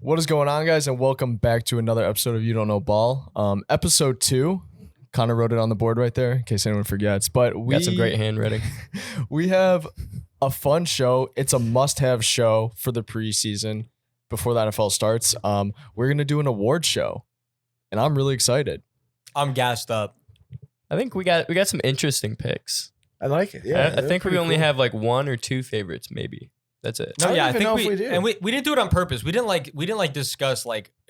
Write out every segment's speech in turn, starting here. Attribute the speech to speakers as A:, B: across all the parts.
A: What is going on, guys, and welcome back to another episode of You Don't Know Ball. Episode 2. Connor wrote it on the board right there in case anyone forgets. But we
B: got some great handwriting.
A: We have a fun show. It's a must-have show for the preseason before the NFL starts. We're gonna do an award show, and I'm really excited.
C: I'm gassed up.
B: I think we got some interesting picks.
D: I like it. Yeah,
B: I think we only have like one or two favorites, maybe. That's it.
C: No, yeah, I think
D: we do.
C: And we didn't do it on purpose. We didn't discuss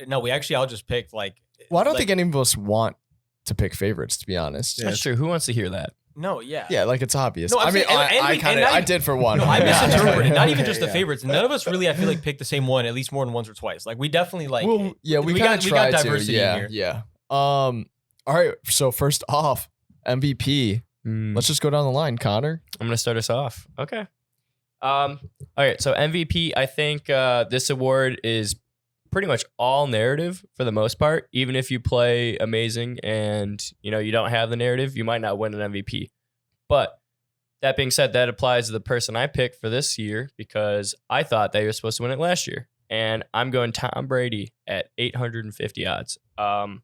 C: no, we actually all just picked
A: Well, I don't think any of us want to pick favorites, to be honest.
B: That's true. Who wants to hear that?
C: No, yeah.
A: Yeah, like it's obvious.
C: No,
A: I mean, I did for one.
C: No, I misinterpreted. Not even
D: Okay,
C: just the
D: yeah.
C: favorites. None of us really, I feel like, picked the same one at least more than once or twice. Like we definitely like.
A: Well, yeah, we
C: got
A: tried
C: diversity
A: to. Yeah,
C: in here.
A: yeah. All right. So first off, MVP. Let's just go down the line, Connor.
B: I'm gonna start us off. Okay. All right. So MVP, I think this award is pretty much all narrative for the most part. Even if you play amazing and you don't have the narrative, you might not win an MVP. But that being said, that applies to the person I picked for this year because I thought they were supposed to win it last year, and I'm going Tom Brady at 850 odds. I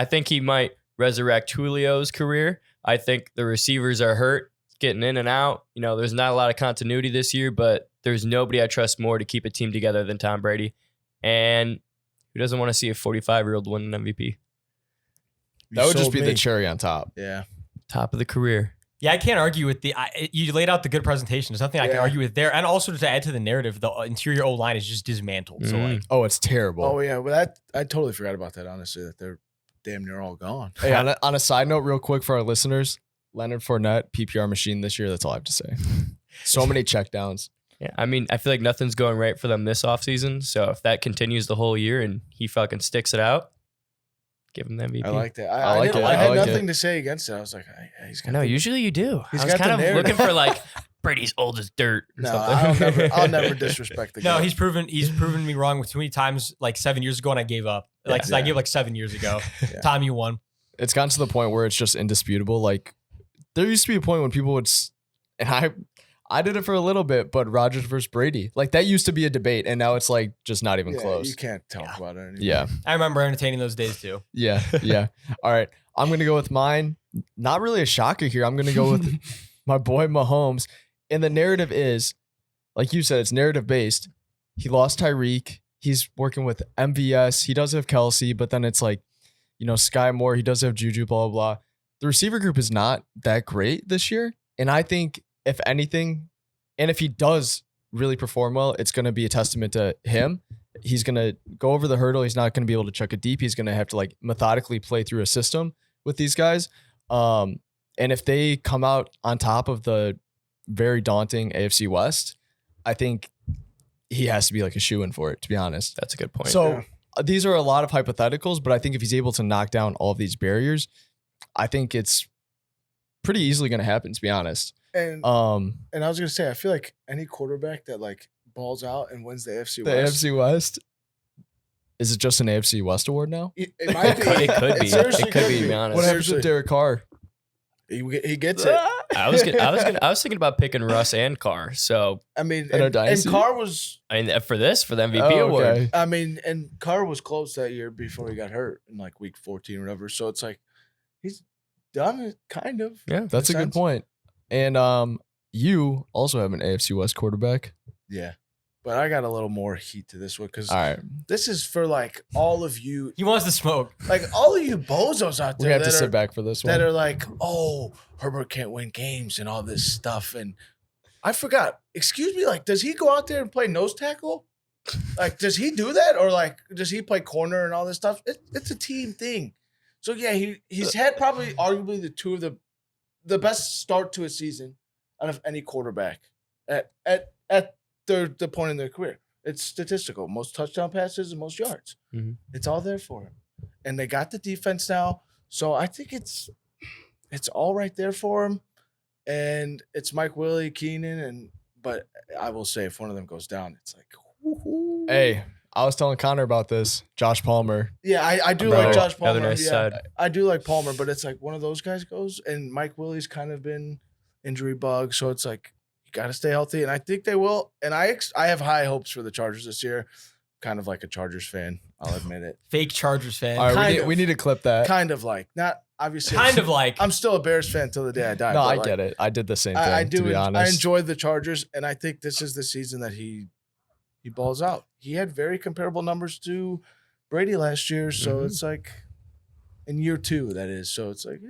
B: think he might resurrect Julio's career. I think the receivers are hurt, getting in and out. There's not a lot of continuity this year, but there's nobody I trust more to keep a team together than Tom Brady. And who doesn't want to see a 45-year-old win an MVP?
A: That would just be the cherry on top.
D: Yeah.
B: Top of the career.
C: Yeah, I can't argue with you laid out the good presentation. There's nothing I can argue with there. And also to add to the narrative, the interior O-line is just dismantled. So
A: Oh, it's terrible.
D: Oh yeah. Well, I totally forgot about that. Honestly, that they're damn near all gone.
A: Hey, on a side note, real quick for our listeners, Leonard Fournette, PPR machine this year. That's all I have to say. So many checkdowns.
B: Yeah, I mean, I feel like nothing's going right for them this offseason. So if that continues the whole year and he fucking sticks it out, give him the MVP.
D: I like that.
A: I like it.
D: I
A: I
D: had
A: like
D: nothing
A: it.
D: to say against it. I was like, yeah, he's got.
B: No, usually you do.
D: He's
B: I was
D: got
B: kind
D: the
B: of
D: narrative.
B: looking for like Brady's old as dirt or
D: No,
B: something.
D: I'll never disrespect the guy.
C: no, he's proven me wrong with too many times. Like 7 years ago, and I gave up. I gave like 7 years ago.
D: Yeah.
C: Tom, you won.
A: It's gotten to the point where it's just indisputable. Like there used to be a point when people would, and I did it for a little bit, but Rodgers versus Brady, like that used to be a debate, and now it's like just not even
D: Yeah,
A: close.
D: You can't talk about it anymore.
A: Yeah,
C: I remember entertaining those days too.
A: yeah. All right, I'm gonna go with mine. Not really a shocker here. I'm gonna go with my boy Mahomes, and the narrative is, like you said, it's narrative based. He lost Tyreek. He's working with MVS. He does have Kelsey, but then it's like, Sky Moore. He does have Juju. Blah blah blah. The receiver group is not that great this year, and I think if anything, and if he does really perform well, it's going to be a testament to him. He's going to go over the hurdle. He's not going to be able to chuck it deep. He's going to have to like methodically play through a system with these guys. And if they come out on top of the very daunting AFC West, I think he has to be like a shoo-in for it, to be honest.
B: That's a good point.
A: So these are a lot of hypotheticals, but I think if he's able to knock down all of these barriers, I think it's pretty easily going to happen, to be honest.
D: And I was gonna say, I feel like any quarterback that like balls out and wins the AFC
A: The
D: West.
A: AFC West. Is it just an AFC West award now?
D: It might be.
B: It could be.
D: seriously
B: It could be, to be honest.
A: What happens
D: Seriously.
A: with Derek Carr?
D: He gets it.
B: I was thinking about picking Russ and Carr. So
D: I mean,
A: In a
D: and
A: dynasty?
D: Carr was.
B: I mean, for the MVP
A: Oh,
B: award,
A: okay.
D: I mean, and Carr was close that year before he got hurt in like week 14 or whatever. So it's like he's done it, kind of.
B: yeah,
A: That's a good point. And you also have an AFC West quarterback.
D: Yeah, but I got a little more heat to this one because
A: All right.
D: this is for like all of you,
C: He wants to smoke.
D: like all of you bozos out
A: We
D: there
A: have to
D: that
A: sit
D: are,
A: back for this one.
D: that are like, oh, Herbert can't win games and all this stuff. And I forgot. Excuse me, like, does he go out there and play nose tackle? Like, does he do that, or like, does he play corner and all this stuff? It's a team thing. So yeah, he's had probably arguably the two of the best start to a season out of any quarterback at the point in their career. It's statistical. Most touchdown passes and most yards.
B: Mhm.
D: It's all there for him. And they got the defense now. So I think it's all right there for him. And it's Mike Willie, Keenan, but I will say if one of them goes down, it's like woo-hoo.
A: Hey, I was telling Connor about this. Josh Palmer.
D: Yeah, I do
A: Bro,
D: like Josh
B: the other
D: Palmer.
B: nice
D: Yeah,
B: side.
D: I do like Palmer, but it's like one of those guys goes, and Mike Willie's kind of been injury bug, so it's like you got to stay healthy, and I think they will. And I have high hopes for the Chargers this year. kind of like a Chargers fan. I'll admit it.
C: Fake Chargers fan.
A: All right,
D: Kind of.
A: we need to clip that.
D: Kind of like, not obviously.
C: Kind of like.
D: I'm still a Bears fan till the day I die.
A: No,
D: but
A: I
D: like,
A: get it. I did the same thing,
D: I do.
A: to be honest.
D: I enjoy the Chargers, and I think this is the season that he balls out. He had very comparable numbers to Brady last year, so it's like in year 2, that is. So it's like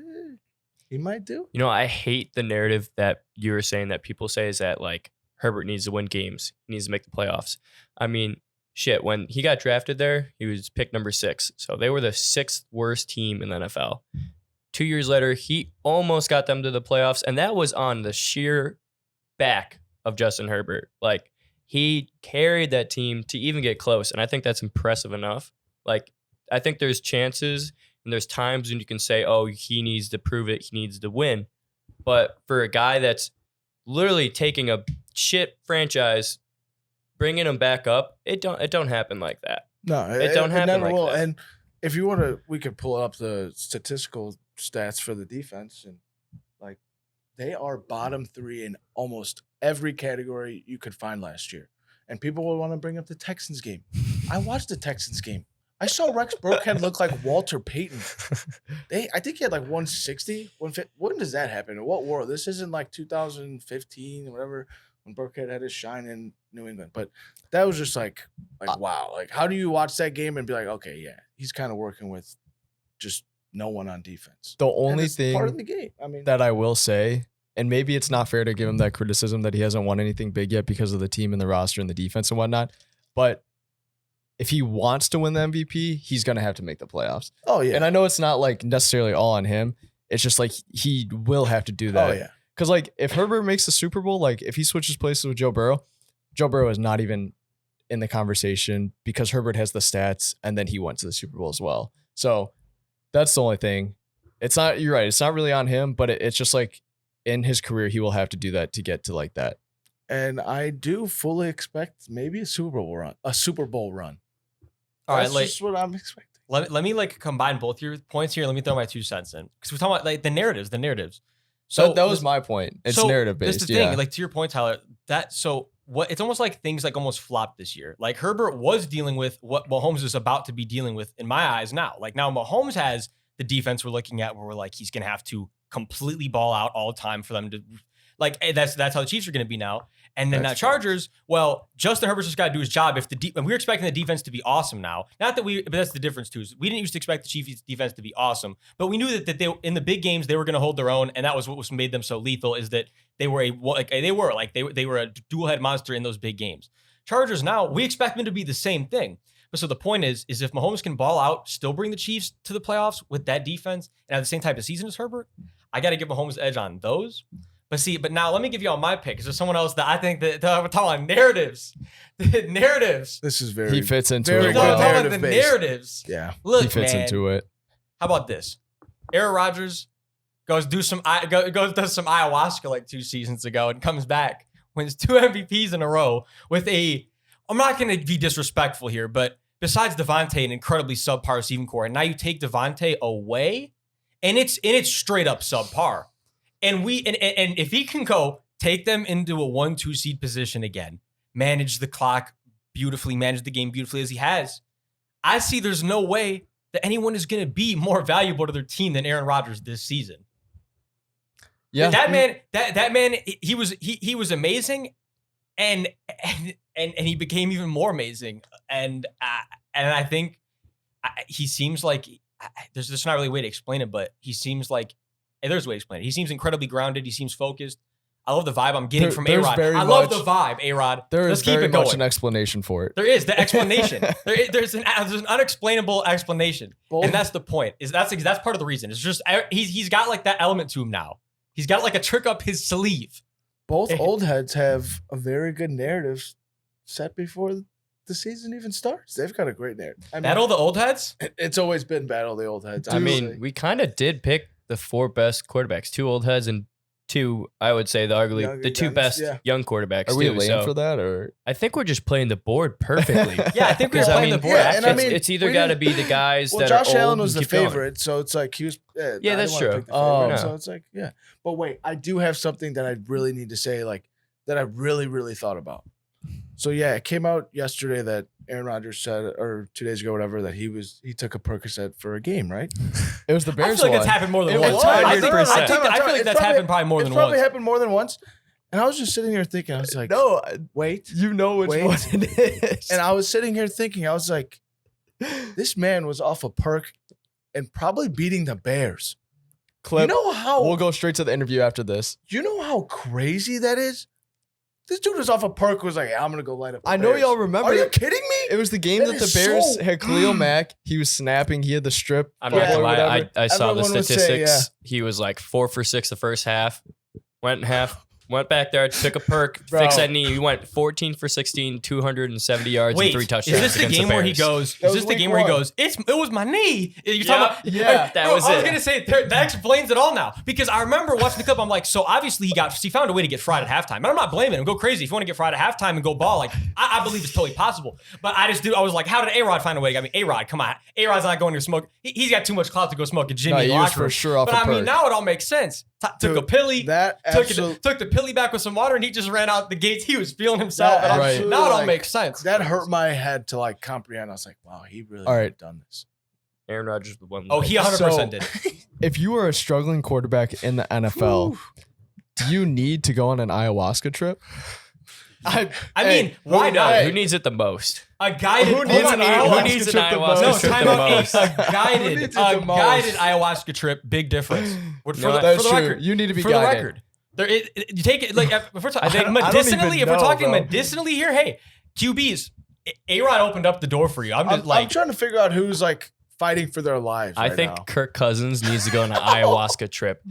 D: he might do.
B: You know, I hate the narrative that you were saying that people say is that like Herbert needs to win games. He needs to make the playoffs. I mean, shit, when he got drafted there, he was picked number 6. So they were the 6th worst team in the NFL. 2 years later, he almost got them to the playoffs, and that was on the sheer back of Justin Herbert. Like, he carried that team to even get close, and I think that's impressive enough. Like, I think there's chances and there's times when you can say, oh, he needs to prove it, he needs to win. But for a guy that's literally taking a shit franchise, bringing him back up, it don't happen like that.
D: No,
B: it don't happen
D: never
B: like
D: will.
B: that.
D: And if you want to, we could pull up the statistical stats for the defense, and like they are bottom 3 in almost every category you could find last year. And people will want to bring up the Texans game. I watched the Texans game. I saw Rex Burkhead look like Walter Payton. I think he had like 160, 150. When does that happen? In what world? This isn't like 2015 or whatever when Burkhead had his shine in New England. But that was just like wow. Like, how do you watch that game and be like, okay, yeah, he's kind of working with just no one on defense.
A: The only
D: it's
A: thing
D: part of the game. I mean,
A: that I will say, and maybe it's not fair to give him that criticism that he hasn't won anything big yet because of the team and the roster and the defense and whatnot, but if he wants to win the MVP, he's going to have to make the playoffs.
D: oh yeah.
A: And I know it's not like necessarily all on him. It's just like he will have to do that.
D: Oh yeah.
A: Because like if Herbert makes the Super Bowl, like if he switches places with Joe Burrow is not even in the conversation because Herbert has the stats and then he went to the Super Bowl as well. So that's the only thing. It's not, you're right, it's not really on him, but it's just like in his career, he will have to do that to get to like that.
D: And I do fully expect maybe a Super Bowl run.
C: All right,
D: That's
C: like
D: just what I'm expecting.
C: let me like combine both your points here. Let me throw my 2 cents in because we're talking about like the narratives. So
A: that was my point. It's
C: so
A: narrative
C: That's
A: based.
C: the
A: Yeah.
C: thing. Like to your point, Tyler. It's almost like things like almost flopped this year. Like Herbert was dealing with what Mahomes is about to be dealing with in my eyes now. Like now Mahomes has the defense we're looking at where we're like he's gonna have to completely ball out all the time for them to like that's how the Chiefs are gonna be now. And then
D: That's
C: that Chargers, well, Justin Herbert's just got to do his job. And we're expecting the defense to be awesome now. Not that but that's the difference too. Is we didn't used to expect the Chiefs defense to be awesome, but we knew that they in the big games they were going to hold their own, and that was what made them so lethal. Is that they were a dual head monster in those big games. Chargers now we expect them to be the same thing. But so the point is if Mahomes can ball out, still bring the Chiefs to the playoffs with that defense and have the same type of season as Herbert, I got to give Mahomes the edge on those. But now let me give you all my pick. Because there's someone else that I think that we're talking about narratives. narratives.
D: This is very
A: He fits into
D: very
A: it.
D: good
C: We're talking about the
D: narrative-based.
C: narratives.
D: Yeah.
C: Look,
A: He fits
C: man,
A: into it.
C: how about this? Aaron Rodgers does some ayahuasca like 2 seasons ago and comes back, wins 2 MVPs in a row with I'm not going to be disrespectful here, but besides Devontae, an incredibly subpar receiving core, and now you take Devontae away, and it's straight up subpar. And if he can go take them into a 1-2 seed position again, manage the clock beautifully, manage the game beautifully as he has, I see there's no way that anyone is going to be more valuable to their team than Aaron Rodgers this season.
A: Yeah.
C: That man, he was amazing, and he became even more amazing. And I think he seems like there's not really a way to explain it, but he seems like. And there's a way to explain it. He seems incredibly grounded. He seems focused. I love the vibe I'm getting from A-Rod. I love the vibe, A-Rod.
A: There
C: Let's
A: is
C: keep
A: very
C: it going.
A: much an explanation for it.
C: There is the explanation. There's an unexplainable explanation, and that's the point. That's part of the reason. It's just he's got like that element to him now. He's got like a trick up his sleeve.
D: Both old heads have a very good narrative set before the season even starts. They've got a great narrative. I mean,
C: Battle the old heads.
D: It's always been battle the old heads.
B: I mean, we kind of did pick the 4 best quarterbacks, 2 old heads and 2, I would say, the 2 best young quarterbacks.
A: Are we
B: too.
A: laying
B: So
A: for that, or
B: I think we're just playing the board perfectly.
C: Yeah, I think we're
B: 'Cause,
C: playing the board.
D: yeah, and I
C: actually.
D: mean,
B: it's either
D: we
B: got to
D: didn't-
B: be the guys
D: well,
B: that
D: Josh
B: are old
D: Allen was
B: and
D: the
B: keep going.
D: favorite, so it's like he was.
B: Yeah,
D: I didn't
B: that's
D: wanna
B: true.
D: pick the
A: Oh,
D: favorite,
B: no.
D: so it's like But wait, I do have something that I really need to say, like that I really, really thought about. So yeah, it came out yesterday that Aaron Rodgers said, or 2 days ago, whatever, that he took a Percocet for a game, right?
A: It was the
C: I
A: Bears
C: feel like
A: one.
C: it's happened more than
A: It
C: once.
A: was
C: I feel
A: 100%.
C: like that's happened probably more than
D: It's probably
C: once.
D: happened more than once. And I was just sitting here thinking, I was like,
A: No,
D: wait.
A: you know which
D: Wait.
A: one it is.
D: And I was sitting here thinking, I was like, this man was off a perk and probably beating the Bears.
A: Clip.
D: You know how
A: We'll go straight to the interview after this.
D: you know how crazy that is? This dude was off a perk, was like, I'm gonna go light up the
A: I know
D: Bears.
A: y'all remember.
D: Are you kidding me?
A: It was the game
D: That
A: that the
D: is
A: Bears
D: so-
A: had Khalil Mack. He was snapping. He had the strip.
B: I'm
A: football
B: not gonna
A: or
B: lie.
A: whatever.
B: I saw the
D: Everyone would say,
B: statistics. He was like 4 for 6 the first half. Went back there, took a perk,
D: Bro.
B: fixed that knee. He went 14 for 16, 270 yards
C: Wait,
B: and 3
C: is
B: touchdowns.
C: this the
B: against
C: game where he
B: Bears.
C: goes?
D: That
C: Is
D: was
C: this the
D: week
C: game where he
D: one.
C: goes? It was my knee. You're
B: Yeah,
C: talking about?
A: yeah,
B: that was
C: I was
B: it.
C: gonna say that explains it all now because I remember watching the clip. I'm like, so obviously he found a way to get fried at halftime, and I'm not blaming him. Go crazy if you want to get fried at halftime and go ball. Like I believe it's totally possible. But I was like, how did A-Rod find a way? I mean, A-Rod, come on, A-Rod's not going to smoke. He's got too much clout to go smoke a Jimmy
A: No,
C: in the
A: he was
C: locker room.
A: for sure off
C: But
A: a
C: I mean,
A: perk.
C: now it all makes sense. Took
D: Dude,
C: a pilly.
D: That
C: Took
D: absolutely
C: the pilly back with some water, and he just ran out the gates. He was feeling himself.
D: That
C: And
A: Right.
D: absolutely,
C: now it all
D: like,
C: makes sense.
D: that hurt my head to like comprehend. I was like, wow, he really
A: All right.
D: had done this.
B: Aaron Rodgers would won.
C: Oh, he 100%
A: So-
C: did.
A: If you were a struggling quarterback in the NFL, do you need to go on an ayahuasca trip?
C: I
D: Hey,
C: mean, why not?
B: Hey, who needs it the most?
C: A guided.
A: Who needs an
B: Who
A: ayahuasca
B: needs an
A: trip the
B: ayahuasca
A: most?
C: No,
B: trip
C: time
B: the
C: out.
B: most?
C: A
D: Who
C: guided,
D: needs it the most?
C: ayahuasca trip. Big difference. For
B: No,
A: That's
C: the
A: true.
C: record,
A: You need to be
C: for the
A: guided.
C: record, you take it like if we're talking
A: I don't
C: medicinally.
A: even
C: If we're
A: know,
C: talking
A: bro.
C: medicinally here, hey, QBs, A-Rod opened up the door for you. I'm just
D: I'm trying to figure out who's like fighting for their lives.
B: I
D: right
B: think
D: now.
B: Kirk Cousins needs to go on an ayahuasca trip.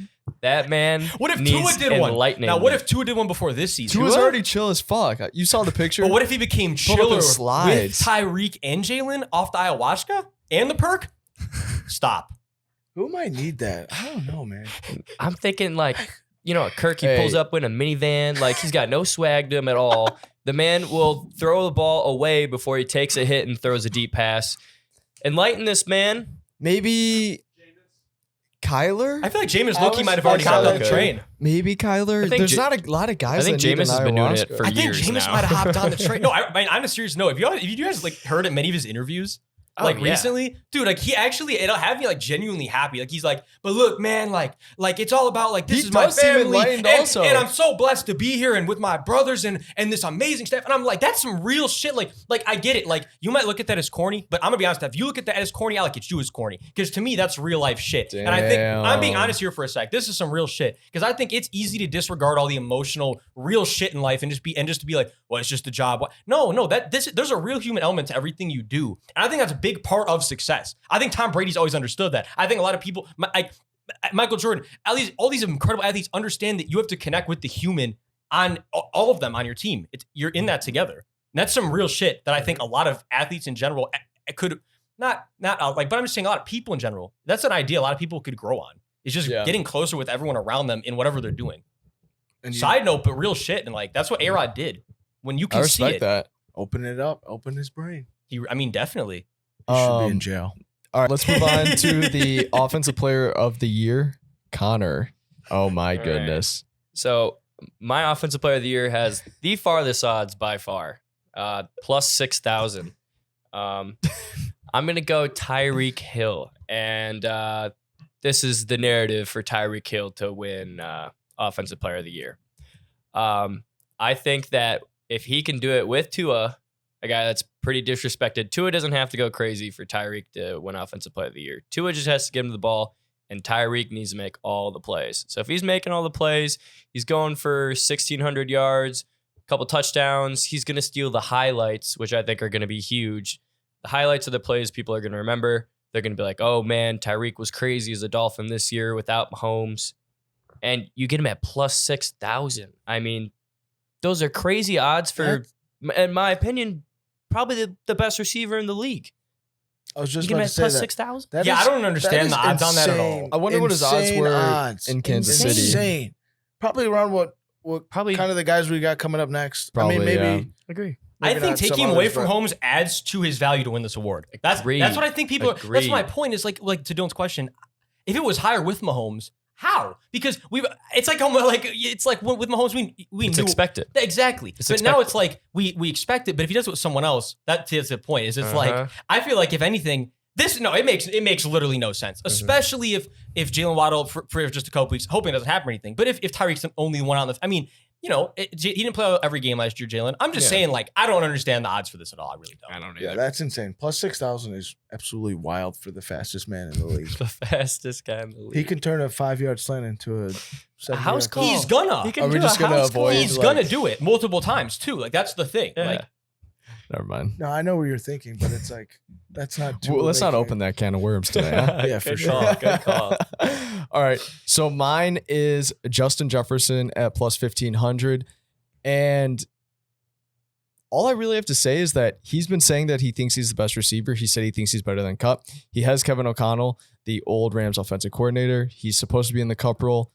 B: That man
C: what if
B: needs
C: Tua did one?
B: enlightening.
C: Now, what if Tua did one before this season?
A: Tua's already chill as fuck. You saw the picture.
C: But what if he became
A: Pull up
C: chiller
A: the
C: with
A: slides.
C: Tyreek and Jalen off the ayahuasca and the perk? Stop.
D: Who might need that? I don't know, man.
B: I'm thinking like, Kirk, he
A: Hey.
B: pulls up in a minivan, like he's got no swag to him at all. The man will throw the ball away before he takes a hit and throws a deep pass. Enlighten this man.
A: Maybe Kyler?
C: I feel like Jameis
D: I
C: Loki
D: was
C: might have already
B: like
C: got on the
B: Kyler.
C: train.
A: Maybe Kyler.
B: I think
A: There's
B: Ja-
A: not a lot of guys
B: I think
A: that need
B: Jameis
A: an
B: has been doing it
A: ayahuasca.
B: for
C: I think
B: years
C: Jameis
B: now.
C: might have hopped on the train. No, I'm a serious no. If you guys like heard at many of his interviews, like
B: yeah.
C: recently, dude, like he actually it'll have me like genuinely happy. Like he's like, but look, man, like it's all about like this
A: He
C: is my
A: does seem
C: family,
A: enlightened
C: and,
A: also.
C: and I'm so blessed to be here and with my brothers and this amazing stuff. And I'm like, that's some real shit. Like I get it. Like you might look at that as corny, but I'm gonna be honest. If you look at that as corny, I look at you as corny because to me that's real life shit. And I think I'm being
A: Damn.
C: honest here for a sec. This is some real shit because I think it's easy to disregard all the emotional, real shit in life and just to be like, well, it's just a job. No, there's a real human element to everything you do, and I think that's a big part of success. I think Tom Brady's always understood that. I think a lot of people, Michael Jordan, all these incredible athletes understand that you have to connect with the human on all of them on your team. You're in that together, and that's some real shit that I think a lot of athletes in general could not like. But I'm just saying a lot of people in general. That's an idea a lot of people could grow on. It's just
A: Yeah.
C: getting closer with everyone around them in whatever they're doing.
D: And you
C: Side note, but real shit, and like that's what A-Rod did. When you
A: I
C: can see
A: respect
C: it,
A: that.
D: open it up, open his brain.
C: definitely.
D: He should be in
A: Um,
D: jail.
A: All right, let's move on to the offensive player of the year, Connor. Oh my
B: All right.
A: goodness.
B: So my offensive player of the year has the farthest odds by far, plus 6,000. I'm gonna go Tyreek Hill, and this is the narrative for Tyreek Hill to win offensive player of the year. I think that if he can do it with Tua, a guy that's pretty disrespected, Tua doesn't have to go crazy for Tyreek to win offensive player of the year. Tua just has to give him the ball, and Tyreek needs to make all the plays. So if he's making all the plays, he's going for 1,600 yards, a couple touchdowns. He's going to steal the highlights, which I think are going to be huge. The highlights of the plays people are going to remember. They're going to be like, oh man, Tyreek was crazy as a Dolphin this year without Mahomes. And you get him at plus 6,000. I mean, those are crazy odds for, in my opinion, probably the best receiver in the league.
D: I was
B: You
D: just
B: get him
D: about to
B: at
D: say
B: plus
D: that.
B: 6,000?
D: That
C: Yeah,
D: is-
C: I don't understand
D: that
C: the
D: is
C: odds on that at all.
D: insane.
A: I wonder what his odds
D: Insane
A: were
D: odds.
A: in Kansas
B: City.
D: Insane. Probably around what
B: Probably.
D: kind of the guys we got coming up next.
A: Probably,
D: I mean, maybe.
A: yeah.
B: Agree.
C: I
D: maybe
C: think
D: not some
C: taking him away
D: others,
C: from
D: but-
C: Holmes adds to his value to win this award. That's
B: Agreed.
C: what I think people. That's
B: Agreed.
C: my point. Is like to Dylan's question. If it was higher with Mahomes, How? Because it's like with Mahomes, we
B: It's
C: knew
B: expected.
C: exactly. But now it's like we expect it. But if he does it with someone else, that's the point. Is it's like I feel like if anything, it makes literally no sense. Especially if Jalen Waddle for just a couple weeks, hoping it doesn't happen or anything. But if Tyreek's the only one on the, I mean, he didn't play every game last year, Jalen. I'm just saying, like, I don't understand the odds for this at all. I really don't.
B: I don't
D: Yeah,
B: either.
D: that's insane. Plus 6,000 is absolutely wild for the fastest man in the league.
B: The fastest guy in the league.
D: He can turn a 5-yard slant into a 7-yard
B: house call.
C: He's gonna.
B: He can
A: Are we
B: do
A: just
B: a
A: gonna
B: house
A: avoid-
B: call.
C: He's
A: like-
C: gonna do it multiple times too. Like that's the thing.
B: Yeah.
C: Like
A: Never mind.
D: No, I know what you're thinking, but it's like that's not.
A: Well, let's not open that can of worms today. Huh?
D: Yeah, for
B: Good
D: sure.
B: call, good call.
A: All right. So mine is Justin Jefferson at plus 1,500. And all I really have to say is that he's been saying that he thinks he's the best receiver. He said he thinks he's better than Kupp. He has Kevin O'Connell, the old Rams offensive coordinator. He's supposed to be in the Kupp role.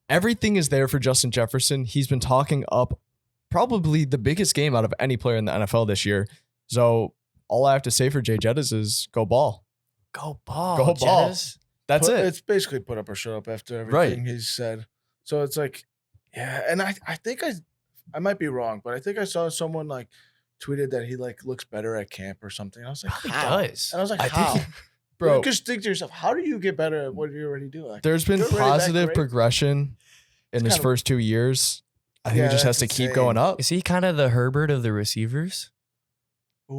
A: Everything is there for Justin Jefferson. He's been talking up probably the biggest game out of any player in the NFL this year. So all I have to say for Jay Jettis is go ball.
B: Go ball.
A: Go ball.
B: Jettis.
A: That's it.
D: It's basically put up or shut up after everything he's said. So it's like, yeah, and I think I might be wrong, but I think I saw someone like tweeted that he like looks better at camp or something. I was like,
B: Probably
D: how?
B: does.
D: And I was like,
B: I
D: how?
B: think-
A: Bro,
D: You just think to yourself, how do you get better at what you already do? Like,
A: there's been
D: you're already that
A: positive
D: great.
A: progression in his
D: kinda-
A: first 2 years. I think
D: Yeah,
A: he just has to
D: that's
A: keep
D: insane.
A: going up.
B: Is he kind of the Herbert of the receivers?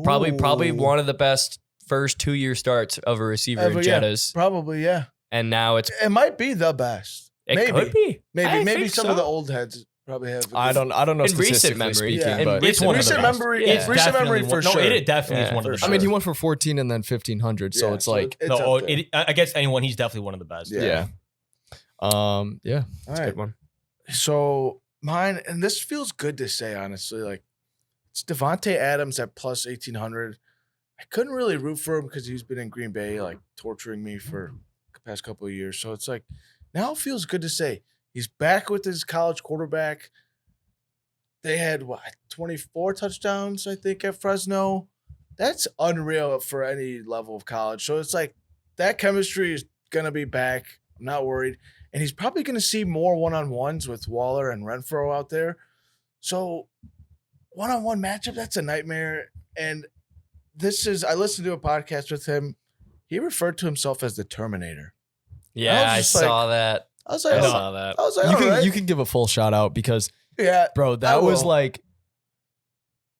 B: Probably
D: Ooh.
B: one of the best first 2-year starts of a receiver in
D: Ever, yeah.
B: Jettis.
D: Probably, yeah.
B: And now it
D: It might be the best. maybe.
B: could be. I
D: Maybe
B: think
D: some
B: so.
D: of the old heads probably have.
A: I don't know
B: In recent
A: statistically
B: memory,
A: speaking,
D: yeah.
A: but
B: It's one of the
D: recent
B: best.
D: memory.
B: Yeah.
D: Recent memory
C: definitely
D: for
C: one-
D: sure.
C: No, it definitely is
B: Yeah,
C: one of
D: for
C: the
D: sure.
A: I mean, he went for 14 and then 1,500. So
D: Yeah,
A: it's like,
D: it's
C: No,
D: up there.
C: against anyone, he's definitely one of the best.
D: Yeah.
A: yeah. Yeah.
D: All
B: It's a
D: right.
B: good one.
D: So mine, and this feels good to say, honestly. Like it's Devontae Adams at plus 1,800. I couldn't really root for him because he's been in Green Bay, like torturing me for the past couple of years. So it's like now it feels good to say he's back with his college quarterback. They had 24 touchdowns, I think, at Fresno. That's unreal for any level of college. So it's like that chemistry is gonna be back. I'm not worried. And he's probably going to see more one-on-ones with Waller and Renfro out there. So one-on-one matchup, that's a nightmare. And I listened to a podcast with him. He referred to himself as the Terminator.
B: Yeah, I
D: just like-
B: saw that.
D: I was like,
B: I
D: oh,
B: saw that.
D: I was like,
A: you
D: all
A: can
D: right.
A: you can give a full shout out because,
D: Yeah,
A: bro,
D: I
A: that was
D: will.
A: like,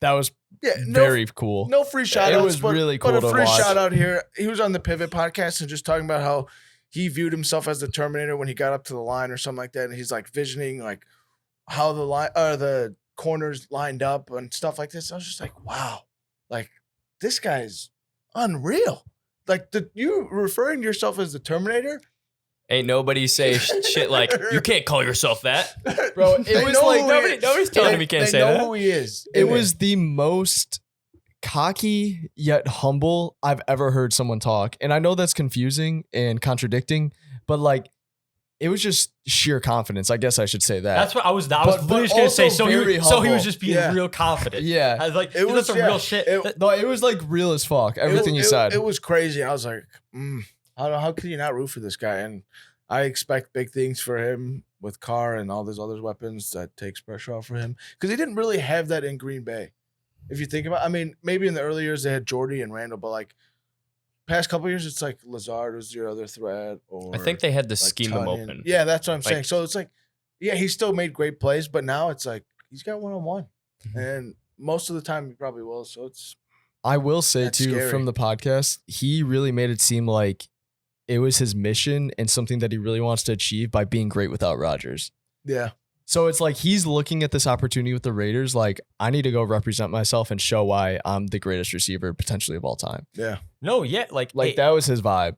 A: that was
D: yeah.
A: very cool.
D: No free shout
A: It
D: outs.
A: was really cool
D: But
A: to
D: a free
A: watch.
D: shout out here. He was on the Pivot podcast and just talking about how he viewed himself as the Terminator when he got up to the line or something like that. And he's like visioning like how the corners lined up and stuff like this. I was just like, wow, like this guy's unreal. Like you referring to yourself as the Terminator,
B: Ain't nobody say shit like, you can't call yourself that.
A: Bro, it
D: They
A: was
D: know
A: like
D: who he is.
B: nobody's telling him he can't
D: They
B: say
D: know
B: that.
D: who he is.
A: it was the most cocky yet humble I've ever heard someone talk. And I know that's confusing and contradicting, but like it was just sheer confidence. I guess I should say that.
C: That's what I was
A: But
C: literally just gonna say.
A: also
C: So
A: very
C: he was
A: humble.
C: just being
D: Yeah.
C: real confident.
A: Yeah.
C: I was like,
D: It was
C: some
D: yeah,
C: real shit.
A: No, it was like real as fuck. Everything you said.
D: It was crazy. I was like, how could you not root for this guy? And I expect big things for him with Carr and all those other weapons that takes pressure off for him because he didn't really have that in Green Bay. If you think about, I mean, maybe in the early years they had Jordy and Randall, but like past couple years it's like Lazard was your other threat. Or
B: I think they had to
D: like
B: scheme him
D: Tunyon.
B: open.
D: Yeah, that's what I'm saying.
B: Like-
D: So it's like, yeah, he still made great plays, but now it's like he's got one-on-one, and most of the time he probably will. So it's
A: I will say
D: That's
A: too
D: scary.
A: from the podcast, he really made it seem like it was his mission and something that he really wants to achieve by being great without Rodgers.
D: yeah.
A: So it's like he's looking at this opportunity with the Raiders like, I need to go represent myself and show why I'm the greatest receiver potentially of all time.
D: Yeah.
C: No, yeah,
A: Like
C: hey,
A: that was his vibe.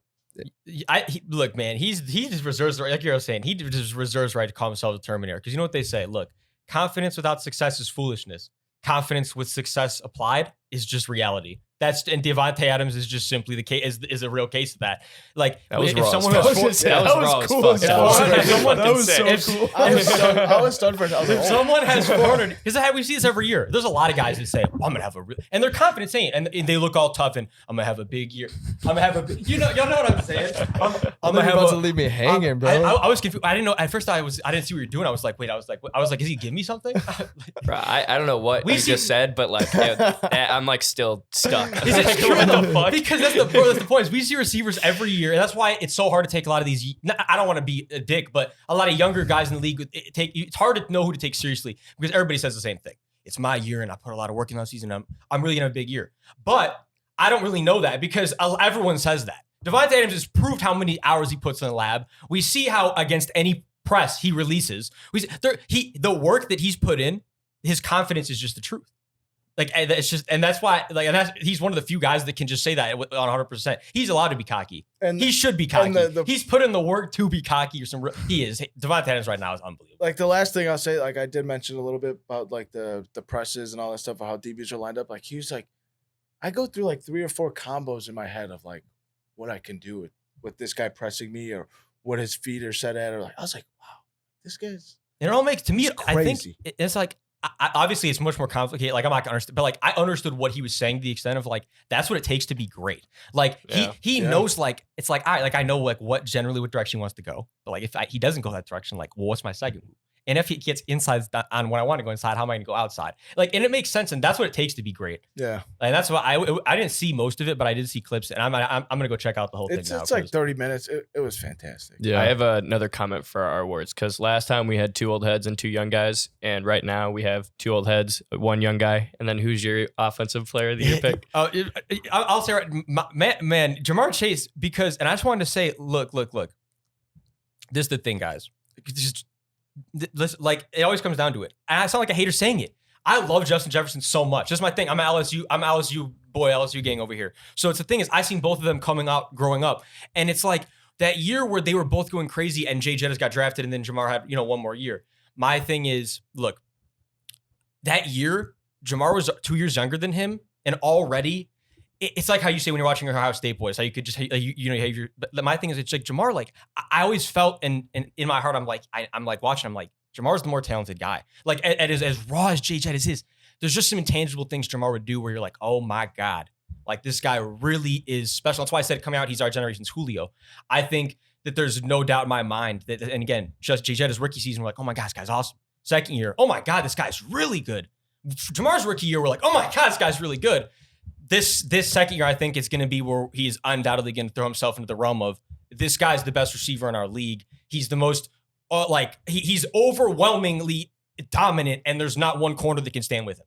C: look, man, he just reserves the right, like you were saying, he just reserves the right to call himself a Terminator. Because you know what they say? Look, confidence without success is foolishness. Confidence with success applied is just reality. And Devontae Adams is just simply the case is a real case of that. Like
B: That was
C: if
B: raw
C: someone
B: as
C: has
B: fuck.
C: four,
B: That was raw as
A: cool
B: fuck.
A: as
C: fuck.
A: That was so
C: If-
A: cool.
D: I was stunned for a second. I was
C: if
D: like, oh.
C: someone has 400, because we see this every year. There's a lot of guys that say, "I'm gonna have and they're confident saying it, and they look all tough and I'm gonna have a big year. I'm gonna have a, y'all know what I'm saying. I'm
A: I'm about to leave me hanging, bro.
C: I was confused. I didn't know at first. I didn't see what you're doing. I was like, is he giving me something?
B: Bro, I don't know what
C: We
B: you
C: see-
B: just said, but like I'm like still stuck.
C: Is it true?
B: What the fuck?
C: Because that's the point. Is we see receivers every year, and that's why it's so hard to take a lot of these. I don't want to be a dick, but a lot of younger guys in the league it's hard to know who to take seriously because everybody says the same thing. It's my year, and I put a lot of work in that season. I'm really gonna have a big year, but I don't really know that because everyone says that. Devontae Adams has proved how many hours he puts in the lab. We see how against any press he releases. The work that he's put in, his confidence is just the truth. Like it's just, and that's why, he's one of the few guys that can just say that on 100%. He's allowed to be cocky.
D: And
C: He should be cocky.
D: and
C: He's put in the work to be cocky or he is. Devontae Adams right now is unbelievable.
D: like the last thing I'll say, like I did mention a little bit about like the presses and all that stuff, how DBs are lined up. Like he was like, I go through like 3 or 4 combos in my head of like what I can do with this guy pressing me or what his feet are set at, or like I was like, wow, this guy's.
C: And it all makes, to me,
D: It's
C: I think
D: crazy.
C: it's like, obviously it's much more complicated. Like I'm not gonna understand, but like I understood what he was saying to the extent of like, that's what it takes to be great. Like he
D: Yeah.
C: knows, like, it's like, all right, like I know like what generally direction he wants to go. But like if he doesn't go that direction, like, well, what's my second move? And if he gets inside on when I want to go inside, how am I gonna go outside? Like, and it makes sense. And that's what it takes to be great.
D: Yeah,
C: And that's why I didn't see most of it, but I did see clips, and I'm gonna go check out the whole thing now.
D: it's like
C: 'cause-
D: 30 minutes. It was fantastic.
A: Yeah.
B: I have another comment for our awards because last time we had 2 old heads and 2 young guys, and right now we have 2 old heads, 1 young guy. And then who's your offensive player of the year pick?
C: I'll say right, man, Jamar Chase, because, and I just wanted to say, look. This is the thing, guys. Like it always comes down to it. And I sound like a hater saying it. I love Justin Jefferson so much. That's my thing. I'm LSU boy, LSU gang over here. So it's the thing is, I seen both of them coming up, growing up, and it's like that year where they were both going crazy, and Jay Jettis got drafted, and then Jamar had 1 more year. My thing is, look, that year Jamar was 2 years younger than him, and already it's like how you say when you're watching Ohio State boys, how you could just but my thing is, it's like Jamar, like I always felt, and in my heart, I'm like watching, I'm like, Jamar's the more talented guy. Like as raw as Jay Jettis is, there's just some intangible things Jamar would do where you're like, oh my God, like this guy really is special. That's why I said coming out, he's our generation's Julio. I think that there's no doubt in my mind that, and again, just Jay Jettis' rookie season, we're like, oh my God, this guy's awesome. Second year, oh my God, this guy's really good. Jamar's rookie year, we're like, oh my God, this guy's really good. This second year, I think it's going to be where he's undoubtedly going to throw himself into the realm of this guy's the best receiver in our league. He's the most he's overwhelmingly dominant, and there's not one corner that can stand with him.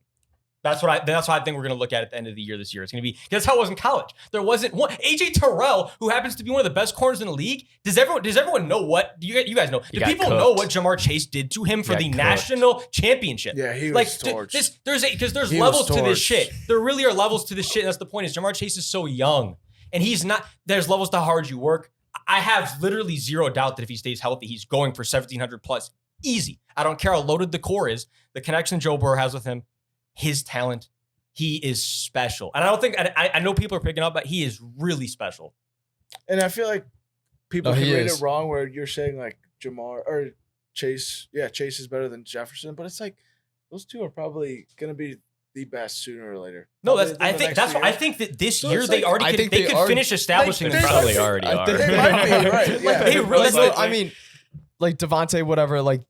C: That's what I think we're going to look at the end of the year this year. It's going to be, that's how it was in college. There wasn't one. AJ Terrell, who happens to be one of the best corners in the league. Does everyone know what you guys know? Do people know what Jamar Chase did to him for the national championship?
D: Yeah, he was
C: like
D: torched.
C: There's
D: He
C: levels
D: was
C: to this
D: torched.
C: shit. There really are levels to this shit. That's the point. Is Jamar Chase is so young, and he's not. There's levels to how hard you work. I have literally zero doubt that if he stays healthy, he's going for 1,700 plus easy. I don't care how loaded the core is. The connection Joe Burrow has with him, his talent. He is special. And I don't think, I know people are picking up, but he is really special.
D: And I feel like people
A: No,
D: can
A: he
D: read
A: is.
D: it wrong where you're saying like Jamar or Chase. Yeah, Chase is better than Jefferson, but it's like those two are probably going to be the best sooner or later.
C: No,
D: Probably
C: I
D: in the
C: think
D: next
C: that's
D: year.
C: I think that this
D: So
C: year
D: it's
C: they
D: like-
C: already
A: I
C: could,
A: think
C: they
A: they
C: could
A: are-
C: finish establishing
D: they
C: themselves.
B: probably already are.
D: They might be, right. Yeah.
C: They really-
A: No, I mean, like Devontae, whatever. Like,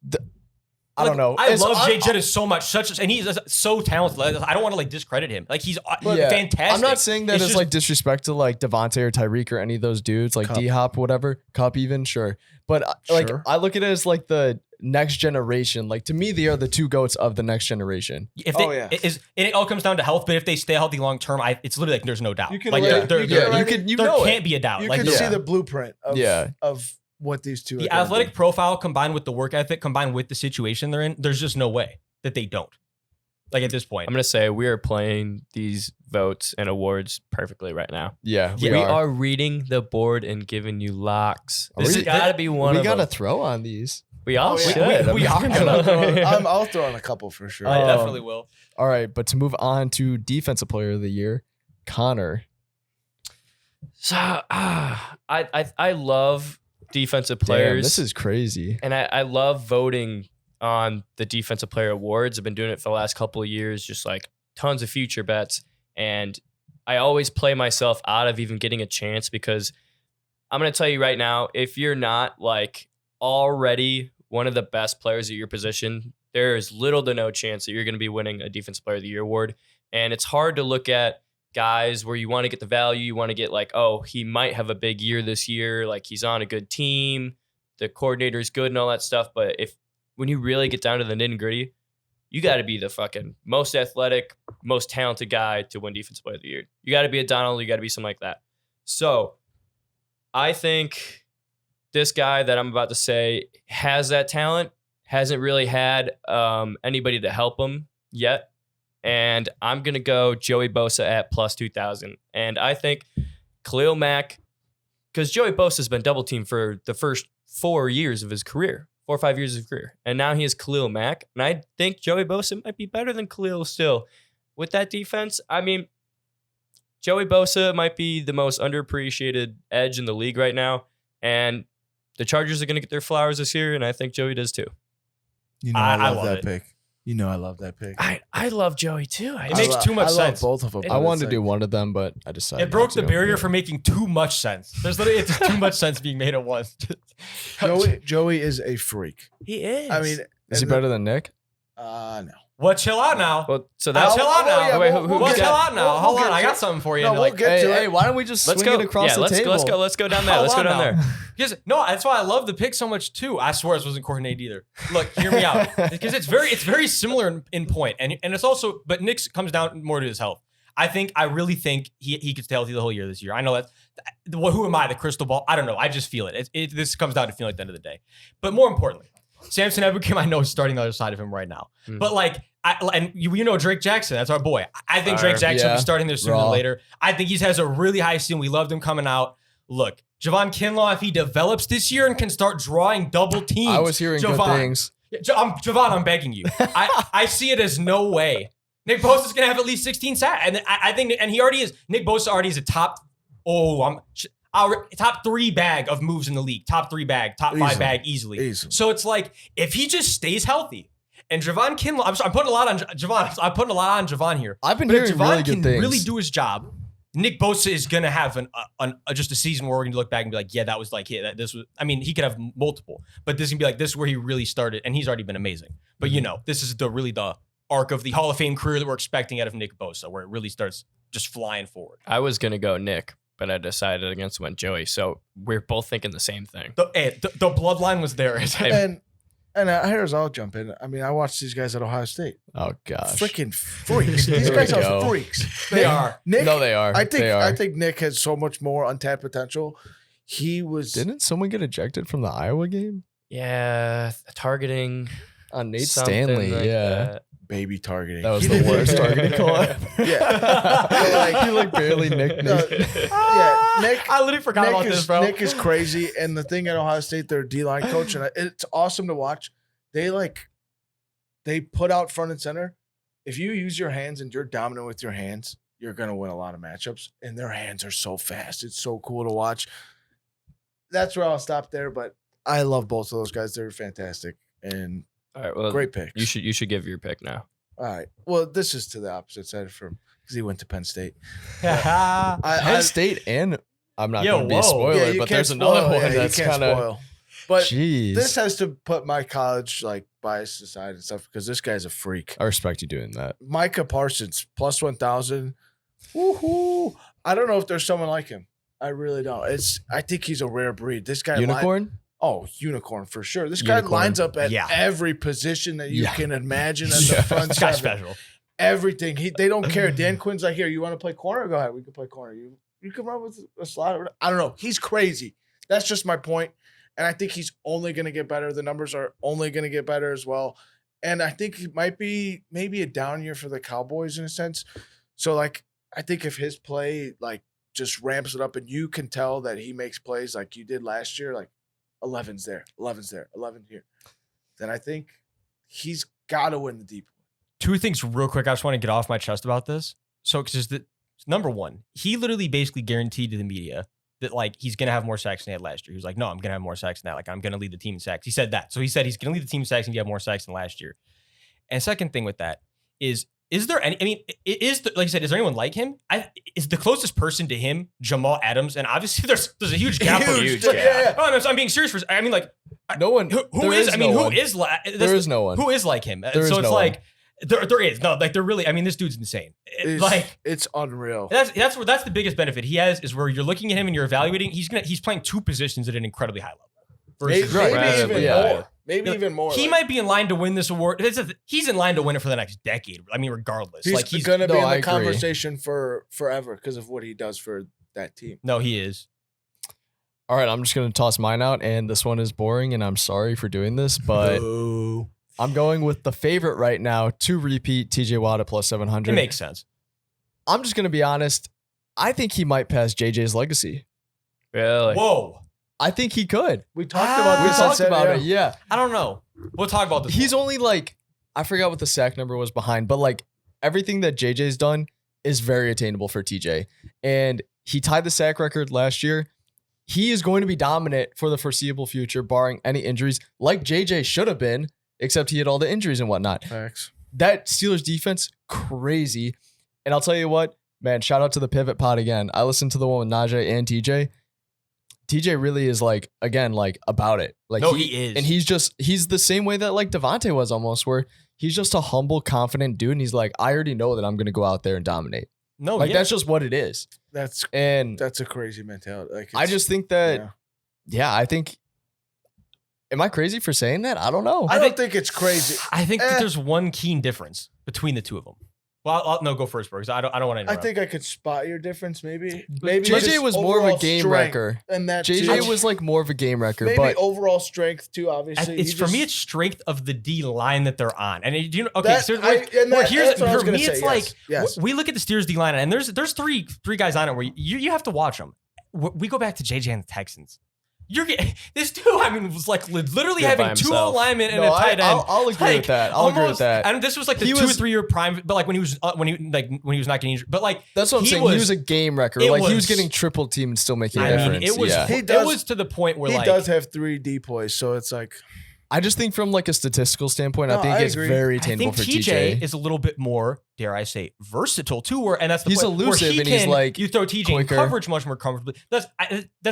A: I don't know.
C: I
A: It's-
C: love Jay Jettis so much, and he's so talented. I don't want to like discredit him. Like he's
A: Yeah.
C: fantastic.
A: I'm not saying that
C: It's
A: it's
C: just-
A: like disrespect to like Devontae or Tyreek or any of those dudes, like
D: Cup.
A: D-Hop, whatever, Cup even, sure. But like
D: Sure.
A: I look at it as like the next generation. Like to me, they are the 2 GOATs of the next generation.
C: If they,
D: Oh, yeah.
C: it all comes down to health. But if they stay healthy long term, it's literally like there's no doubt.
D: You can
C: like
D: already-
C: there
D: you can already-
C: there
A: know it.
C: can't be a doubt.
D: You
C: Like
D: can
C: the-
D: see the blueprint of what these two are
C: the
D: gonna
C: athletic
D: do.
C: profile combined with the work ethic combined with the situation they're in, there's just no way that they don't. Like at this point.
B: I'm gonna say we are playing these votes and awards perfectly right now.
A: Yeah,
B: We are reading the board and giving you locks.
A: Are
B: This
A: we-
B: has got to be one
A: We
B: of
A: gotta
B: them.
A: throw on these.
B: We all
D: Oh, yeah.
B: should.
C: We are gonna.
D: I'll throw in a couple for sure.
C: I
A: Oh.
C: definitely will.
A: All right, but to move on to defensive player of the year, Connor.
B: So I love defensive
A: Damn,
B: players.
A: this is crazy.
B: And I love voting on the defensive player awards. I've been doing it for the last couple of years, just like tons of future bets. And I always play myself out of even getting a chance because I'm going to tell you right now, if you're not like already one of the best players at your position, there is little to no chance that you're going to be winning a Defensive Player of the Year award. And it's hard to look at guys where you want to get the value, you want to get like, oh, he might have a big year this year, like he's on a good team, the coordinator is good and all that stuff. But when you really get down to the nitty gritty, you got to be the fucking most athletic, most talented guy to win Defensive Player of the Year. You got to be a Donald, you got to be something like that. So I think this guy that I'm about to say has that talent, hasn't really had anybody to help him yet. And I'm going to go Joey Bosa at plus 2,000. And I think Khalil Mack, because Joey Bosa has been double teamed for the first 4 years of his career, 4 or 5 years of his career. And now he has Khalil Mack. And I think Joey Bosa might be better than Khalil still. With that defense, I mean, Joey Bosa might be the most underappreciated edge in the league right now. And the Chargers are going to get their flowers this year. And I think Joey does too.
D: You know, I love that pick. You know I love that pick.
B: I love Joey too.
C: It makes too much sense.
D: Both of them.
A: I wanted to do one of them, but I decided
C: It broke
A: not
C: the
A: to.
C: barrier for making too much sense. There's literally it's too much sense being made at once.
D: Joey is a freak.
B: He is.
D: I mean,
A: Is he better than Nick?
D: No.
C: Well, chill out now.
B: Well, so that's
C: Chill out now.
D: yeah,
B: Wait,
D: we'll
B: who
C: Well,
B: got-
C: chill out now.
D: we'll
C: Hold
D: get
C: on, I
D: to
C: got
D: it.
C: something for you.
D: No,
C: And
D: we'll
C: like,
D: get to it.
A: Hey, why don't we just
B: Let's
A: swing
B: go
A: it across the table?
B: Let's go down there. Let's go down there.
C: Because no, that's why I love the pick so much too. I swear this wasn't coordinated either. Look, hear me out, because it's very similar in point, and it's also, but Nick's comes down more to his health. I really think he could stay healthy the whole year this year. I know that. Well, who am I? The crystal ball? I don't know. I just feel it. This comes down to feeling at the end of the day. But more importantly, Samson Ebukam, I know is starting the other side of him right now. But like, you know Drake Jackson, that's our boy. I think Drake Jackson will be starting there sooner than later. I think he has a really high ceiling. We loved him coming out. Look, Javon Kinlaw, if he develops this year and can start drawing double teams.
A: I was hearing good things.
C: Javon, I'm begging you. I see it as no way. Nick Bosa's gonna have at least 16 sacks, and I think, and he already is. Nick Bosa already is a top 3 bag of moves in the league. Top 3 bag, top 5 bag easily. So it's like if he just stays healthy, and Javon Kinlaw, I'm putting a lot on Javon. I'm putting a lot on Javon here.
A: I've been
C: But if
A: hearing
C: Javon
A: really good
C: can
A: things.
C: really do his job, Nick Bosa is gonna have just a season where we're gonna look back and be like, yeah, that was like, yeah, this was. I mean, he could have multiple, but this is gonna be like, this is where he really started, and he's already been amazing. But you know, this is the arc of the Hall of Fame career that we're expecting out of Nick Bosa, where it really starts just flying forward.
B: I was gonna go Nick, but I decided against went Joey. So we're both thinking the same thing.
C: The bloodline was there.
D: And here's I'll jump in. I mean, I watched these guys at Ohio State.
A: Oh gosh,
D: Freaking freaks. These
A: There
D: guys
A: we
D: are
A: go.
D: freaks.
C: They are.
D: Nick,
A: no, they are. They are.
D: I think Nick has so much more untapped potential. He was.
A: Didn't someone get ejected from the Iowa game?
B: Yeah, targeting
A: On Nate
B: something
A: Stanley.
B: like
A: yeah,
B: that.
D: baby targeting.
A: that was the worst targeting call ever.
D: Yeah.
A: He like barely nicked
D: No,
A: Nick.
D: yeah, Nick.
C: I literally forgot about this, bro.
D: Nick is crazy, and the thing at Ohio State, their D-line coach, and it's awesome to watch. They put out front and center. If you use your hands and you're dominant with your hands, you're gonna win a lot of matchups. And their hands are so fast; it's so cool to watch. That's where I'll stop there. But I love both of those guys; they're fantastic and
B: All right, well,
D: great picks.
B: You should give your pick now.
D: All right. Well, this is to the opposite side from because he went to Penn State.
A: Penn State and I'm not
C: Yo,
A: going to be a
C: whoa.
A: spoiler,
D: Yeah, you
A: but
D: can't
A: there's another
D: spoil.
A: one
D: Yeah, you
A: that's
D: can't
A: kind of.
D: spoil. But
A: Jeez,
D: this has to put my college like bias aside and stuff because this guy's a freak.
A: I respect you doing that.
D: Micah Parsons plus 1,000. Woohoo! I don't know if there's someone like him. I really don't. I think he's a rare breed. This guy
A: Unicorn.
D: unicorn for sure. This guy
A: Unicorn.
D: lines up at
C: Yeah.
D: every position that you
A: Yeah.
D: can imagine at
A: Yeah.
D: the front
C: This guy's
D: seven.
C: special.
D: Everything. They don't care. Dan Quinn's like, here, you want to play corner? Go ahead. We can play corner. You can run with a slot. I don't know. He's crazy. That's just my point. And I think he's only going to get better. The numbers are only going to get better as well. And I think he might be maybe a down year for the Cowboys in a sense. So, like, I think if his play, like, just ramps it up and you can tell that he makes plays like you did last year, like 11's there, 11's there, 11 here, then I think he's got to win the DPOY.
C: 2 things real quick. I just want to get off my chest about this. So, because Number one, he literally basically guaranteed to the media that like he's gonna have more sacks than he had last year. He was like, no, I'm gonna have more sacks than that. Like I'm gonna lead the team in sacks. He said that. So he said he's gonna lead the team in sacks and he have more sacks than last year. And second thing with that is there any? I mean, like you said, is there anyone like him? Is the closest person to him Jamal Adams? And obviously there's a huge gap.
D: Huge gap. Yeah.
C: Oh, I'm being serious. I mean, like
A: No one.
C: who is? I mean, who is?
A: There is no one.
C: Who is like him?
A: There is
C: so it's
A: no
C: like.
A: one.
C: There is no like. They're really. I mean, this dude's insane.
D: It's unreal.
C: That's the biggest benefit he has is where you're looking at him and you're evaluating. He's playing two positions at an incredibly high level.
D: Maybe
C: Versus-
D: even more. Maybe even more.
C: He might be in line to win this award. He's in line to win it for the next decade. I mean, regardless.
D: He's going to be in
A: I
D: the
A: agree.
D: conversation for forever because of what he does for that team.
C: No, he is.
A: All right, I'm just gonna toss mine out, and this one is boring, and I'm sorry for doing this, but
D: Boo.
A: I'm going with the favorite right now to repeat TJ Watt at plus 700.
C: It makes sense.
A: I'm just gonna be honest. I think he might pass JJ's legacy.
B: Really?
C: Whoa.
A: I think he could.
D: We talked about
A: We
D: this.
A: talked about it. Yeah.
C: I don't know. We'll talk about this.
A: He's
C: more.
A: only like, I forgot what the sack number was behind, but like everything that JJ's done is very attainable for TJ. And he tied the sack record last year. He is going to be dominant for the foreseeable future, barring any injuries, like JJ should have been, except he had all the injuries and whatnot.
D: Facts.
A: That Steelers defense, crazy. And I'll tell you what, man, shout out to the Pivot Pod again. I listened to the one with Najee and TJ. TJ really is like, again, like about it. Like
C: No, he is.
A: And he's the same way that like Devontae was almost, where he's just a humble, confident dude. And he's like, I already know that I'm going to go out there and dominate.
C: No,
A: Like
C: yeah.
A: that's just what it is.
D: That's
A: And
D: a crazy mentality. Like
A: I just think that, I think, am I crazy for saying that? I don't know.
D: I don't think it's crazy.
C: I think that there's one keen difference between the two of them. Well, no, go first, Bergs. I don't want to
D: I
C: interrupt.
D: think I could spot your difference. Maybe just
A: JJ was more of a
D: overall
A: game
D: strength,
A: wrecker.
D: and that
A: JJ
D: too.
A: was like more of a game wrecker,
D: maybe
A: but
D: overall strength too. Obviously,
C: It's for me. It's strength of the D line that they're on, and do you know? Okay,
D: That-
C: so
D: that's what I was
C: for
D: gonna
C: me,
D: say,
C: it's
D: yes,
C: like
D: yes.
C: we look at the Steelers D line, and there's three guys on it where you have to watch them. We go back to JJ and the Texans. You're getting this dude. I mean, was like literally
B: Good by
C: having two
B: himself.
C: linemen and
A: No,
C: a tight end.
A: I'll agree with that. I'll agree with that.
C: And this was like the
A: He
C: 2 or
A: was-
C: 3 year prime, but like when he was not getting injured. But like
A: that's what I'm saying. He was a game wrecker.
C: it
A: Like he was
C: was-
A: getting triple team and still making a
C: I mean,
A: difference.
C: it was
A: Yeah.
D: He
C: it
D: does-
C: was to the point where
D: he
C: like
D: does have 3 DPOYs, so it's like
A: I just think from like a statistical standpoint,
D: No,
A: I think
D: I
A: it's
D: agree.
A: very
C: I
A: attainable
C: think
A: for
C: TJ
A: TJ.
C: is a little bit more, dare I say, versatile too. And that's the
A: He's
C: point, where
A: elusive
C: he
A: and he's,
C: can-
A: like,
C: you throw TJ
A: quicker.
C: in coverage much more comfortably. That's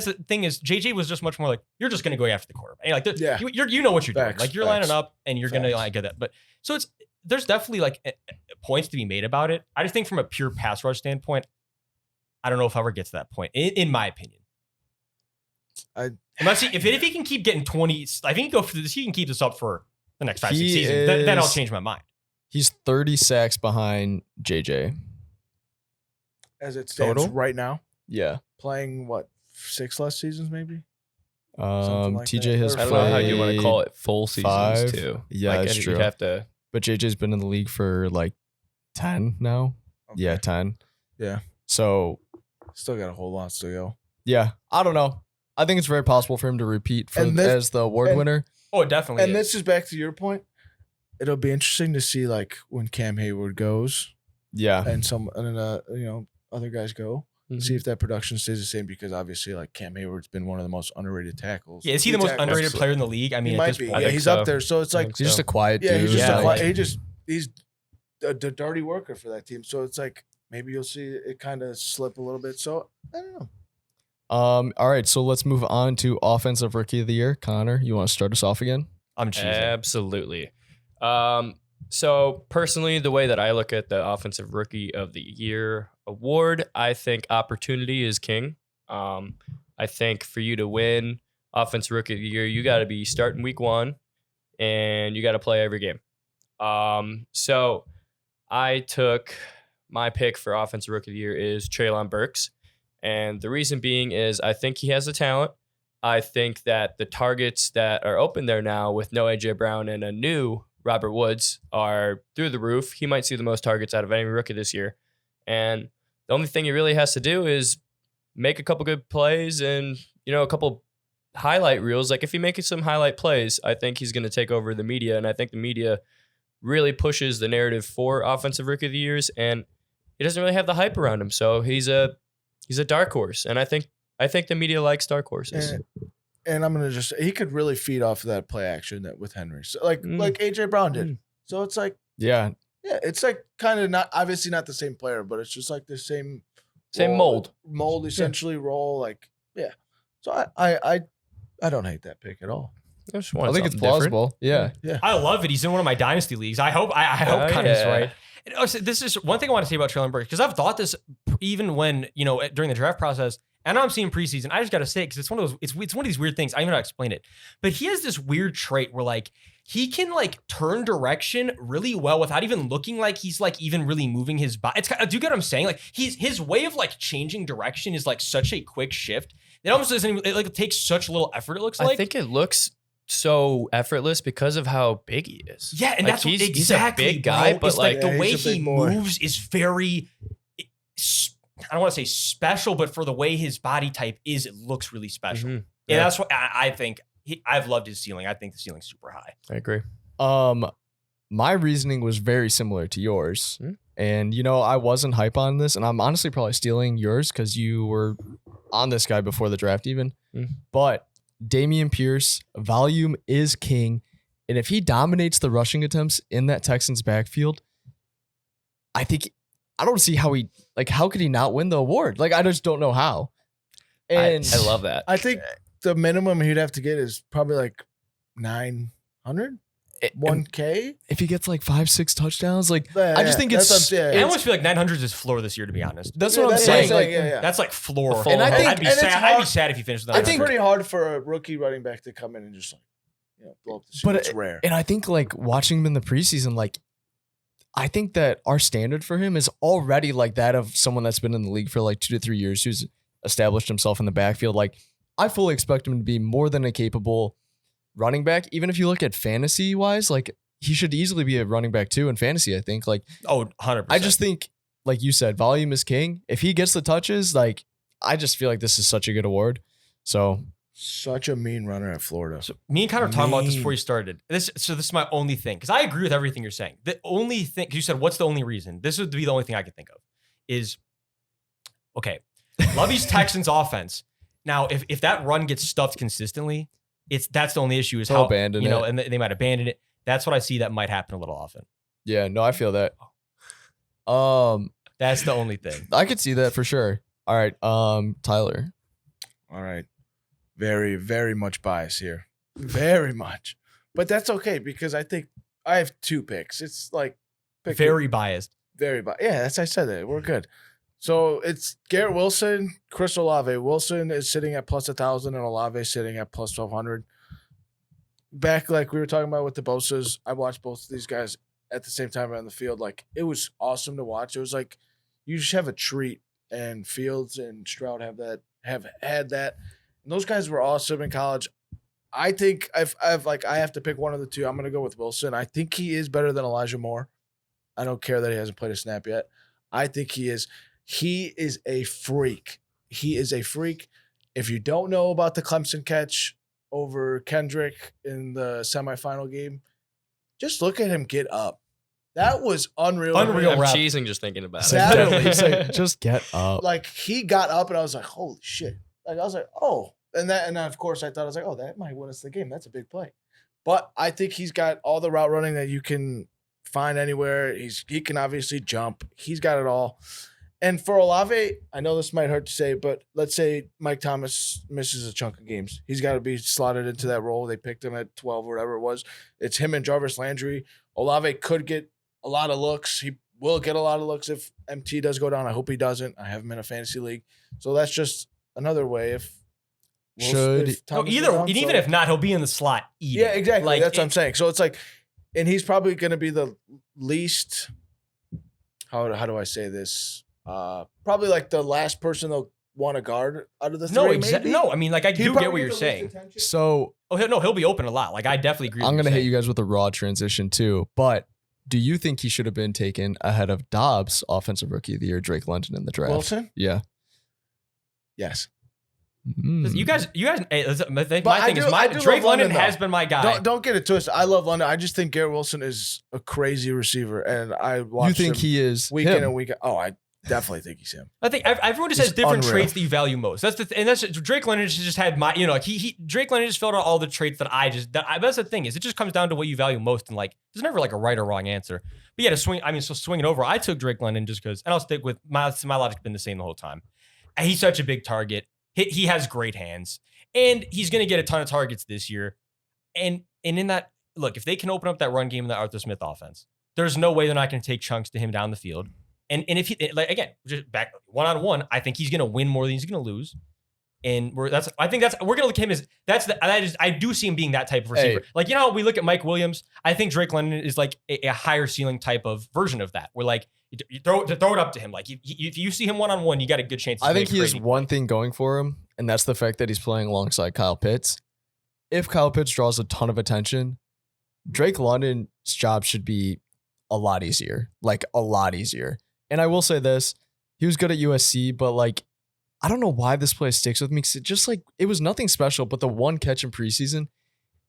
C: the thing is JJ was just much more like you're just gonna go after the quarterback. And, like
D: Yeah.
C: you know what you're doing.
D: Facts,
C: Like you're
D: facts.
C: lining up and you're gonna
D: Facts.
C: like get that. But so there's definitely like points to be made about it. I just think from a pure pass rush standpoint, I don't know if I ever gets to that point, in my opinion. Unless if he can keep getting 20, I think he can keep this up for the next 5-6
A: He
C: seasons. Then I'll
A: is-
C: change my mind.
A: He's 30 sacks behind JJ.
D: as it stands
A: Total?
D: right now,
A: Yeah.
D: playing what 6 less seasons maybe. Something like
A: TJ
D: that.
A: has
D: Or
B: I don't know how you want to
A: played
B: call it full seasons
A: 5.
B: too.
A: Yeah,
B: like,
A: that's
B: you'd
A: true.
B: have to.
A: But JJ's been in the league for like 10 now.
D: Okay.
A: Yeah, 10.
D: Yeah.
A: So,
D: Still got a whole lot to go.
A: yeah, I don't know. I think it's very possible for him to repeat
D: And this-
A: as the award
D: and-
A: winner.
C: Oh, it definitely.
D: And
C: is.
D: this is back to your point. It'll be interesting to see like when Cam Hayward goes
A: Yeah.
D: and other guys go.
B: Mhm.
D: See if that production stays the same because obviously like Cam Hayward's been one of the most underrated tackles.
C: Yeah, is he the most
D: tackles.
C: underrated player in the league? I mean,
D: He
C: at
D: might
C: this
D: be.
C: point,
D: Yeah,
B: think
D: he's
B: so.
D: up there. So it's
B: I
D: like
B: think
A: He's just a quiet
D: yeah,
A: dude.
D: he's just
C: Yeah.
D: a he's a dirty worker for that team. So it's like maybe you'll see it kind of slip a little bit. So I don't know.
A: All right, so let's move on to offensive rookie of the year. Connor, you want to start us off again?
C: I'm cheesing.
B: Absolutely. So personally, the way that I look at the offensive rookie of the year award, I think opportunity is king. I think for you to win offensive rookie of the year, you got to be starting week 1 and you got to play every game. So I took my pick for offensive rookie of the year is Treylon Burks. And the reason being is I think he has the talent. I think that the targets that are open there now with no AJ Brown and a new Robert Woods are through the roof. He might see the most targets out of any rookie this year. And the only thing he really has to do is make a couple good plays and, a couple highlight reels. Like if he makes some highlight plays, I think he's going to take over the media. And I think the media really pushes the narrative for offensive rookie of the years. And he doesn't really have the hype around him. So he's a dark horse, and I think the media likes dark horses.
D: And I'm gonna he could really feed off of that play action that with Henry, so like AJ Brown did. So it's like it's like kind of not obviously not the same player, but it's just like the same
B: mold
D: essentially role. Like so I don't hate that pick at all.
B: I
A: think it's plausible. Yeah.
C: I love it. He's in one of my dynasty leagues. I hope Connor's right. And also, this is one thing I want to say about Treylon Burks, because I've thought this even when during the draft process. And I'm seeing preseason. I just got to say, because it's one of those, it's one of these weird things. I don't even know how to explain it. But he has this weird trait where like he can like turn direction really well without even looking like he's like even really moving his body. Do you get what I'm saying? Like his way of like changing direction is like such a quick shift. It almost doesn't even, it takes such little effort. It looks like.
B: I think it looks so effortless because of how big he is.
C: Yeah, and
B: like
C: that's exactly
B: he's a big guy,
C: bro.
B: but
C: It's
B: like
C: the way he moves is very. I don't want to say special, but for the way his body type is, it looks really special.
B: Mm-hmm.
C: Yeah, that's what I think. I've loved his ceiling. I think the ceiling's super high.
B: I agree.
A: My reasoning was very similar to yours. And, I wasn't hype on this, and I'm honestly probably stealing yours because you were on this guy before the draft even. But Dameon Pierce, volume is king. And if he dominates the rushing attempts in that Texans backfield, I don't see how how could he not win the award? Like, I just don't know how. And
B: I love that.
D: I think the minimum he'd have to get is probably like 900, 1K.
A: If he gets like 5-6 touchdowns, I just think
D: it's.
C: I almost feel like 900 is floor this year, to be honest.
A: That's what I'm saying.
C: That's like floor.
A: And I think
C: I'd be sad if he finished with 900.
D: I think it's pretty hard for a rookie running back to come in and just blow up the shit. It's rare.
A: And I think watching him in the preseason, I think that our standard for him is already like that of someone that's been in the league for 2 to 3 years, who's established himself in the backfield. I fully expect him to be more than a capable running back. Even if you look at fantasy wise, he should easily be a running back too in fantasy, I think.
C: 100%.
A: I just think, like you said, volume is king. If he gets the touches, I just feel like this is such a good award. So
D: such a mean runner at Florida.
C: So me and Connor were talking about this before he started. This is my only thing, because I agree with everything you're saying. The only thing, because you said, what's the only reason? This would be the only thing I could think of is, okay, Lovey's Texans offense. Now, if that run gets stuffed consistently, that's the only issue is how
A: abandon it.
C: And they might abandon it. That's what I see that might happen a little often.
A: Yeah, no, I feel that.
C: That's the only thing.
A: I could see that for sure. All right, Tyler.
D: All right. Very, very much bias here. Very much. But that's okay because I think I have 2 picks. It's
C: very biased.
D: Very biased. Yeah, that's I said that. We're good. So it's Garrett Wilson, Chris Olave. Wilson is sitting at plus 1,000 and Olave sitting at plus 1,200. Back like we were talking about with the Bosas, I watched both of these guys at the same time on the field. It was awesome to watch. It was like you just have a treat, and Fields and Stroud have had that. And those guys were awesome in college. I think I have to pick one of the two. I'm going to go with Wilson. I think he is better than Elijah Moore. I don't care that he hasn't played a snap yet. I think he is. He is a freak. He is a freak. If you don't know about the Clemson catch over Kendrick in the semifinal game, just look at him get up. That was unreal.
B: I'm cheesing just thinking about
A: it. Just get up.
D: He got up and I was like, holy shit. I was like, oh. And then of course I thought, I was like, oh, that might win us the game. That's a big play. But I think he's got all the route running that you can find anywhere. He can obviously jump. He's got it all. And for Olave, I know this might hurt to say, but let's say Mike Thomas misses a chunk of games. He's got to be slotted into that role. They picked him at 12 or whatever it was. It's him and Jarvis Landry. Olave could get a lot of looks. He will get a lot of looks if MT does go down. I hope he doesn't. I have him in a fantasy league. So that's just another way if
C: even if not, he'll be in the slot.
D: Yeah, exactly. That's what I'm saying. So it's and he's probably going to be the least, how do I say this? Probably the last person they'll want to guard out of the three.
C: No, exactly. No, I mean, I do get what you're saying.
A: So,
C: he'll be open a lot. I definitely agree.
A: I'm going to hit you guys with a raw transition too. But do you think he should have been taken ahead of Dobbs, Offensive Rookie of the Year, Drake London in the draft?
D: Wilson?
A: Yeah.
D: Yes.
C: You guys. My thing is, Drake London has been my guy.
D: Don't get it twisted. I love London. I just think Garrett Wilson is a crazy receiver, and I watch.
A: You think he is
D: week in and week out? Oh, definitely think he's him.
C: I think everyone just
D: He's
C: has different
D: unreal.
C: traits that you value most. That's Drake London just had my, like Drake London just filled out all the traits that that's the thing is it just comes down to what you value most, and like there's never like a right or wrong answer. But yeah, swing it over. I took Drake London just because, and I'll stick with my logic's been the same the whole time. And he's such a big target. He has great hands, and he's gonna get a ton of targets this year. And in that, look, if they can open up that run game in the Arthur Smith offense, there's no way they're not going to take chunks to him down the field. And if he, like, again, just back one-on-one, I think he's going to win more than he's going to lose. And we're going to look at him as I do see him being that type of receiver.
A: Hey.
C: Like, how we look at Mike Williams, I think Drake London is like a higher ceiling type of version of that. Where like you throw it up to him. Like if you see him one-on-one, you got a good chance.
A: I think he has one thing going for him, and that's the fact that he's playing alongside Kyle Pitts. If Kyle Pitts draws a ton of attention, Drake London's job should be a lot easier. Like a lot easier. And I will say this, he was good at USC, but like, I don't know why this play sticks with me. Cause it was nothing special, but the one catch in preseason,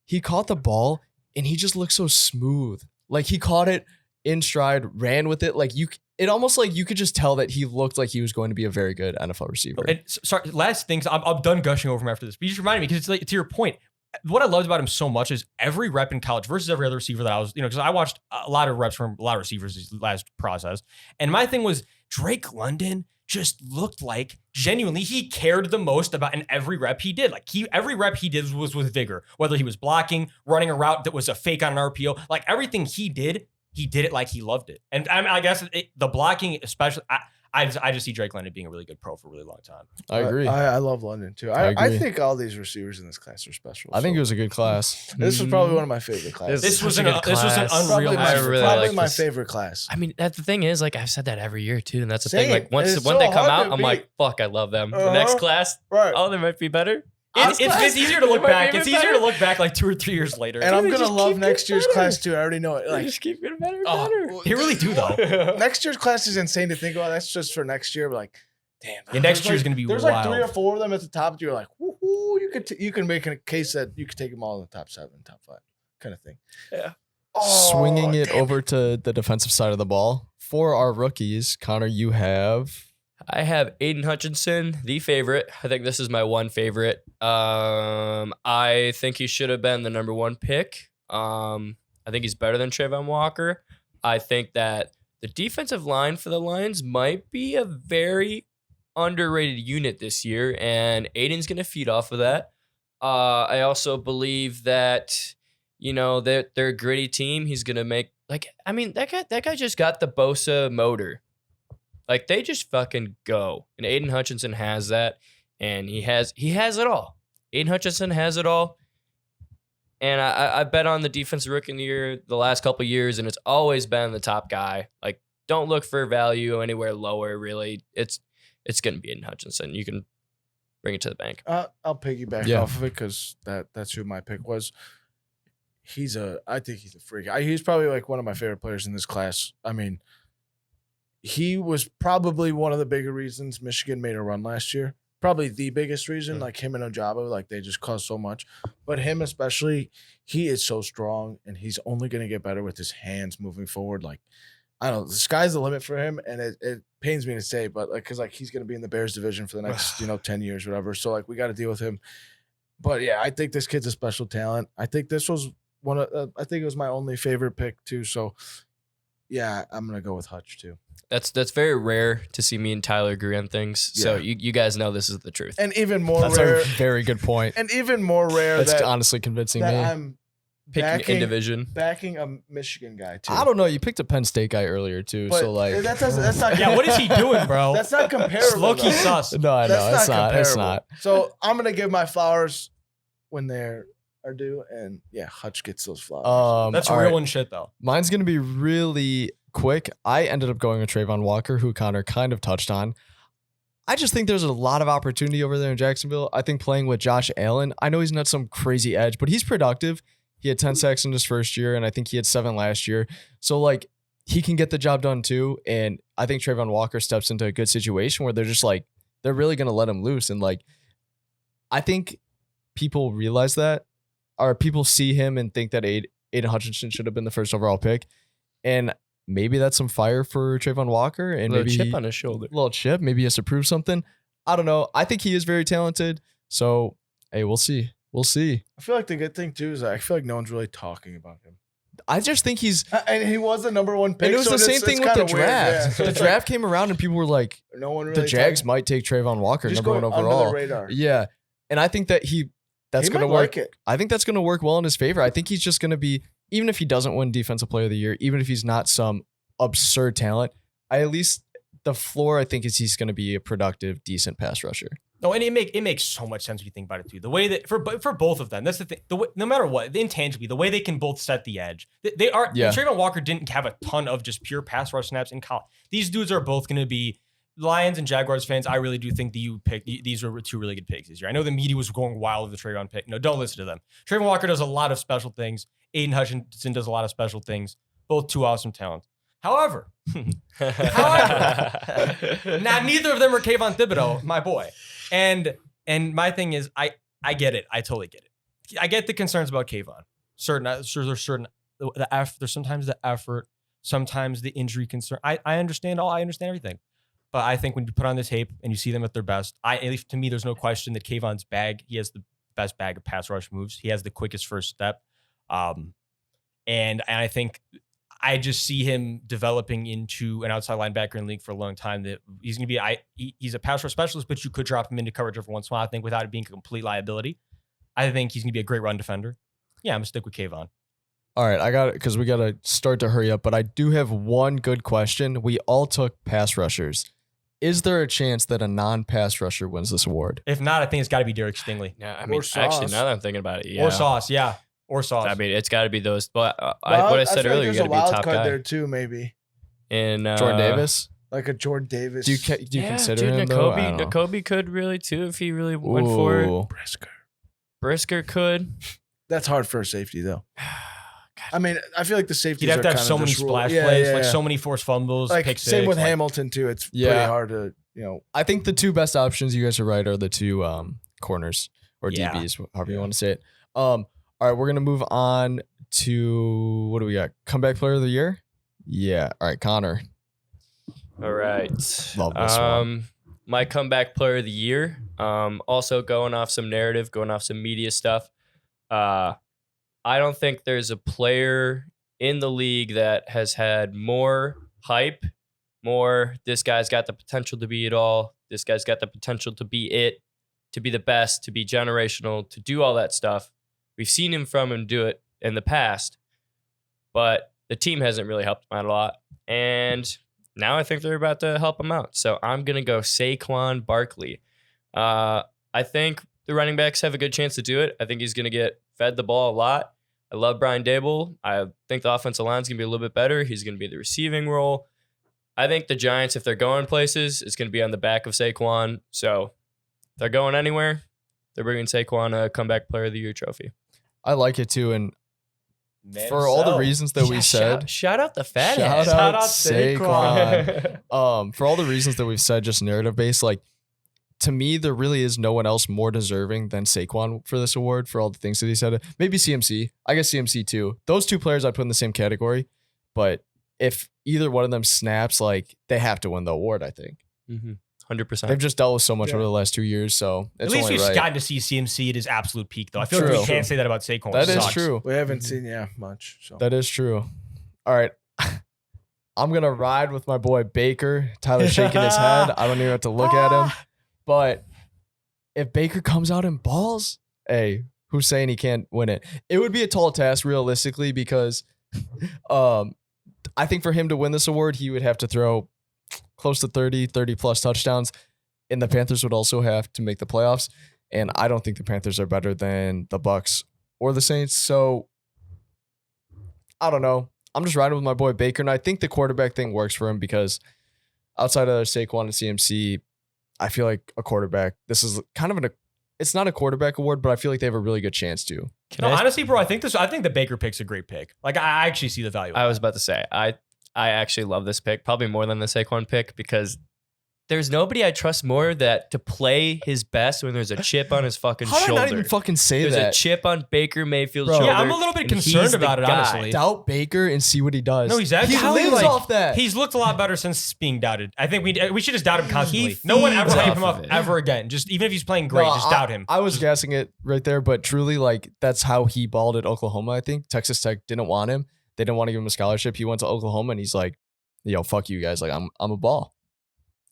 A: he caught the ball and he just looked so smooth. Like he caught it in stride, ran with it. Like it almost like you could just tell that he looked like he was going to be a very good NFL receiver.
C: And sorry, last things, I'm done gushing over him after this, but you just reminded me because it's like, to your point, what I loved about him so much is every rep in college versus every other receiver that I was, because I watched a lot of reps from a lot of receivers this last process. And my thing was Drake London just looked like genuinely he cared the most about in every rep he did. Like every rep he did was with vigor, whether he was blocking, running a route that was a fake on an RPO, like everything he did it like he loved it. And I guess the blocking, especially, I just see Drake London being a really good pro for a really long time.
A: I agree.
D: I love London too.
A: I
D: I
A: agree.
D: think all these receivers in this class are special.
A: I think it was a good class.
D: This was probably one of my favorite classes.
C: This was
B: such
C: an
B: a good class.
C: unreal.
D: Probably my
B: this.
D: favorite class.
B: I mean, that's the thing is, like, I've said that every year too, and that's the
D: Same.
B: thing. Like, once
D: It's
B: when
D: so
B: they come
D: hard
B: out,
D: to
B: I'm
D: beat.
B: like, fuck, I love them. The next class,
D: Right.
B: oh, they might be better.
C: It's easier to look
B: It might be
C: back.
B: even
C: It's easier
B: better.
C: to look back like 2 or 3 years later.
D: And I'm
B: They
D: gonna
B: just
D: love
B: keep
D: next
B: getting
D: year's
B: better.
D: class too. I already know it.
B: They
D: Like
B: just keep getting better and
D: oh,
B: better.
C: They really do though.
D: next year's class is insane to think about. That's just for next year. But like, damn.
C: Yeah, next
D: there's
C: year's
D: like-
C: gonna be
D: There's
C: wild.
D: like 3 or 4 of them at the top. That you're like, woohoo! You can make a case that you could take them all in the top 7, top 5, kind of thing.
B: Yeah.
A: Swinging it
D: damn
A: over to the defensive side of the ball. For our rookies, Connor, you have...
B: I have Aiden Hutchinson, the favorite. I think this is my one favorite. I think he should have been the number 1 pick. I think he's better than Trayvon Walker. I think that the defensive line for the Lions might be a very underrated unit this year, and Aiden's going to feed off of that. I also believe that, they're a gritty team. He's going to make, that guy just got the Bosa motor. Like, they just fucking go. And Aiden Hutchinson has that, and he has it all. Aiden Hutchinson has it all. And I bet on the defensive rookie of the year the last couple of years, and it's always been the top guy. Like, don't look for value anywhere lower, really. It's going to be Aiden Hutchinson. You can bring it to the bank.
D: I'll piggyback
A: Yeah.
D: off of it because that's who my pick was. I think he's a freak. He's probably like one of my favorite players in this class. I mean, he was probably one of the bigger reasons Michigan made a run last year. Probably the biggest reason, like him and Ojabo, like they just caused so much. But him especially, he is so strong, and he's only going to get better with his hands moving forward. Like, I don't know, the sky's the limit for him, and it pains me to say, but like, because like he's going to be in the Bears division for the next 10 years, whatever. So like we got to deal with him. But yeah, I think this kid's a special talent. I think this was I think it was my only favorite pick too. So yeah, I'm gonna go with Hutch too.
B: That's very rare to see me and Tyler agree on things. So
D: Yeah.
B: you guys know this is the truth.
D: And even more
A: That's
D: rare,
A: a very good point.
D: and even more rare
A: That's
D: that,
A: honestly convincing
D: that
A: me.
D: I'm
B: Picking in division.
D: backing a Michigan guy too.
A: I don't know. You picked a Penn State guy earlier too,
D: But
A: so like
D: that's not.
C: Yeah, what is he doing, bro?
D: That's not comparable.
C: Low-key
D: though.
C: sus.
A: no, I know
D: That's
A: it's not. It's
D: comparable.
A: not.
D: So I'm gonna give my flowers when they're due, and yeah, Hutch gets those flowers.
C: That's
A: all
C: real
A: right.
C: one shit though.
A: Mine's gonna be really quick. I ended up going with Trayvon Walker, who Connor kind of touched on. I just think there's a lot of opportunity over there in Jacksonville. I think playing with Josh Allen, I know he's not some crazy edge, but he's productive. He had 10 sacks in his first year, and I think he had 7 last year. So, like, he can get the job done too. And I think Trayvon Walker steps into a good situation where they're just like, they're really going to let him loose. And, like, I think people realize that, or people see him and think that Aiden Hutchinson should have been the first overall pick. And maybe that's some fire for Trayvon Walker, and
B: Little
A: maybe
B: chip on his shoulder.
A: little chip. Maybe he has to prove something. I don't know. I think he is very talented. So, hey, we'll see. We'll see.
D: I feel like the good thing too is I feel like no one's really talking about him.
A: I just think he's.
D: And he was the number one pick.
A: And it was
D: so
A: the same
D: it's
A: thing with the
D: kinda weird,
A: draft.
D: yeah.
A: The
D: It's
A: draft came around and people were like,
D: like, no one really.
A: the Jags
D: talking-
A: might take Trayvon Walker,
D: just
A: number one
D: going
A: overall.
D: under the radar.
A: Yeah. And I think that that's
D: He
A: going to
D: might
A: work.
D: like it.
A: I think that's going to work well in his favor. I think he's just going to be, even if he doesn't win Defensive Player of the Year, even if he's not some absurd talent, at least the floor, I think, is he's going to be a productive, decent pass rusher.
C: No, and it makes so much sense when you think about it too. The way that for both of them, that's the thing. No matter what, intangibly, the way they can both set the edge, they are.
A: Yeah.
C: Trayvon Walker didn't have a ton of just pure pass rush snaps in college. These dudes are both going to be Lions and Jaguars fans. I really do think that you picked these are two really good picks this year. I know the media was going wild with the Trayvon pick. No, don't listen to them. Trayvon Walker does a lot of special things. Aiden Hutchinson does a lot of special things. Both two awesome talents. However, now neither of them are Kayvon Thibodeau, my boy. And my thing is, I get it. I totally get it. I get the concerns about Kayvon. There's sometimes the effort, sometimes the injury concern. I understand everything. But I think when you put on the tape and you see them at their best, at least to me, there's no question that Kayvon's bag, he has the best bag of pass rush moves. He has the quickest first step. And I think I just see him developing into an outside linebacker in the league for a long time. That he's going to be, he's a pass rush specialist, but you could drop him into coverage every once in a while, I think, without it being a complete liability. I think he's going to be a great run defender. Yeah, I'm going to stick with Kayvon.
A: All right, I got it because we got to start to hurry up, but I do have one good question. We all took pass rushers. Is there a chance that a non-pass rusher wins this award?
C: If not, I think it's got to be Derek Stingley.
B: Yeah, I mean,
D: Or
B: actually,
D: Sauce.
B: now that I'm thinking about it, yeah.
C: Or Sauce, yeah. Or Sauce.
B: I mean, it's got to be those. But what
D: Well,
B: I said
D: feel like
B: earlier, you
D: there's
B: got to be a
D: wild
B: top
D: card
B: guy.
D: there too, maybe
B: And
A: Jordan Davis?
D: like a Jordan Davis.
A: Do you consider him, though? I don't know.
B: Nakobe could really, too, if he really went for it.
A: Ooh.
B: Brisker could.
D: That's hard for a safety though. I mean, I feel like the safeties
C: You'd have to
D: are
C: have
D: kinda
C: so many
D: just ruled-
C: splash
D: Yeah,
C: plays,
D: yeah,
C: like
D: yeah.
C: so many forced fumbles,
D: Like
C: pick
D: same
C: six,
D: with
C: like-
D: Hamilton too. It's pretty
A: Yeah.
D: hard to
A: I think the two best options, you guys are right, are the two corners or
C: Yeah.
A: DBs, however you want to say it. All right, we're going to move on to, what do we got? Comeback Player of the Year? Yeah. All right, Connor.
B: All right.
A: Love this one.
B: My comeback player of the year. Also going off some narrative, going off some media stuff. I don't think there's a player in the league that has had more hype, this guy's got the potential to be it all. This guy's got the potential to be it, to be the best, to be generational, to do all that stuff. We've seen him do it in the past, but the team hasn't really helped him out a lot. And now I think they're about to help him out. So I'm going to go Saquon Barkley. I think the running backs have a good chance to do it. I think he's going to get fed the ball a lot. I love Brian Dable. I think the offensive line's going to be a little bit better. He's going to be in the receiving role. I think the Giants, if they're going places, it's going to be on the back of Saquon. So if they're going anywhere, they're bringing Saquon a comeback player of the year trophy.
A: I like it too. And
C: Man
A: for all the
C: himself.
A: reasons that we said,
B: Shout out the fat
A: Shout
B: ass.
A: out
C: Saquon.
A: Saquon. For all the reasons that we've said, just narrative based, like to me, there really is no one else more deserving than Saquon for this award for all the things that he said. Maybe CMC. I guess CMC too. Those two players I'd put in the same category. But if either one of them snaps, like they have to win the award, I think.
B: 100%.
A: They've just dealt with so much over the last 2 years, so
C: At
A: it's
C: least
A: only
C: we've
A: right.
C: gotten to see CMC at his absolute peak, though. I feel like
A: True.
C: we can't say that about Saquon.
A: That
C: which
A: is
C: sucks.
A: true.
D: we haven't seen much. So
A: That is true. All right. I'm going to ride with my boy Baker. Tyler's shaking his head. I don't even have to look at him. But if Baker comes out in balls, hey, who's saying he can't win it? It would be a tall task realistically because I think for him to win this award, he would have to throw close to 30 plus touchdowns. And the Panthers would also have to make the playoffs. And I don't think the Panthers are better than the Bucks or the Saints. So I don't know. I'm just riding with my boy Baker. And I think the quarterback thing works for him because outside of Saquon and CMC, I feel like a quarterback, this is kind of it's not a quarterback award, but I feel like they have a really good chance to.
C: No, honestly, bro, I think the Baker pick's a great pick. Like, I actually see the value.
B: I was about to say, I actually love this pick, probably more than the Saquon pick, because there's nobody I trust more that to play his best when there's a chip on his fucking
A: How did I
B: shoulder.
A: not even fucking say
B: There's
A: that?
B: a chip on Baker Mayfield's
A: Bro.
B: shoulder.
C: Yeah, I'm a little bit
B: and
C: concerned
B: he's the
C: about it,
B: guy.
C: honestly.
A: Doubt Baker and see what he does.
C: No, he's actually-
A: he
C: How
A: lives
C: like-
A: off that.
C: He's looked a lot better since being doubted. I think we should just doubt him constantly.
B: He
C: No one ever
B: feeds
C: hype him
B: off
C: up
B: of it.
C: ever again. Just even if he's playing great,
A: No,
C: just doubt him.
A: I was guessing it right there, but truly, like that's how he balled at Oklahoma. I think Texas Tech didn't want him. They didn't want to give him a scholarship. He went to Oklahoma, and he's like, "Yo, fuck you guys. Like, I'm a ball."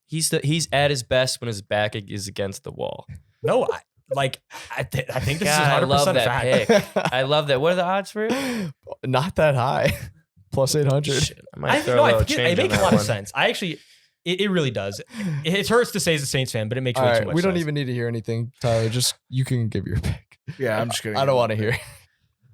B: He's at his best when his back is against the wall.
C: No, I think this
B: God,
C: is 100%
B: I love that
C: fact.
B: pick. I love that. What are the odds for it?
A: Not that high. Plus 800.
B: Shit, I might
C: I
B: throw
C: no,
B: a
C: I
B: little
C: think
B: change
C: it makes
B: on
C: a lot
B: that
C: of
B: one.
C: sense. I actually, it really does. It hurts to say as a Saints fan, but it makes
A: All
C: way too
A: right,
C: much
A: we don't
C: sense.
A: even need to hear anything, Tyler. Just you can give your pick.
D: Yeah, I'm just kidding.
A: I don't want to hear.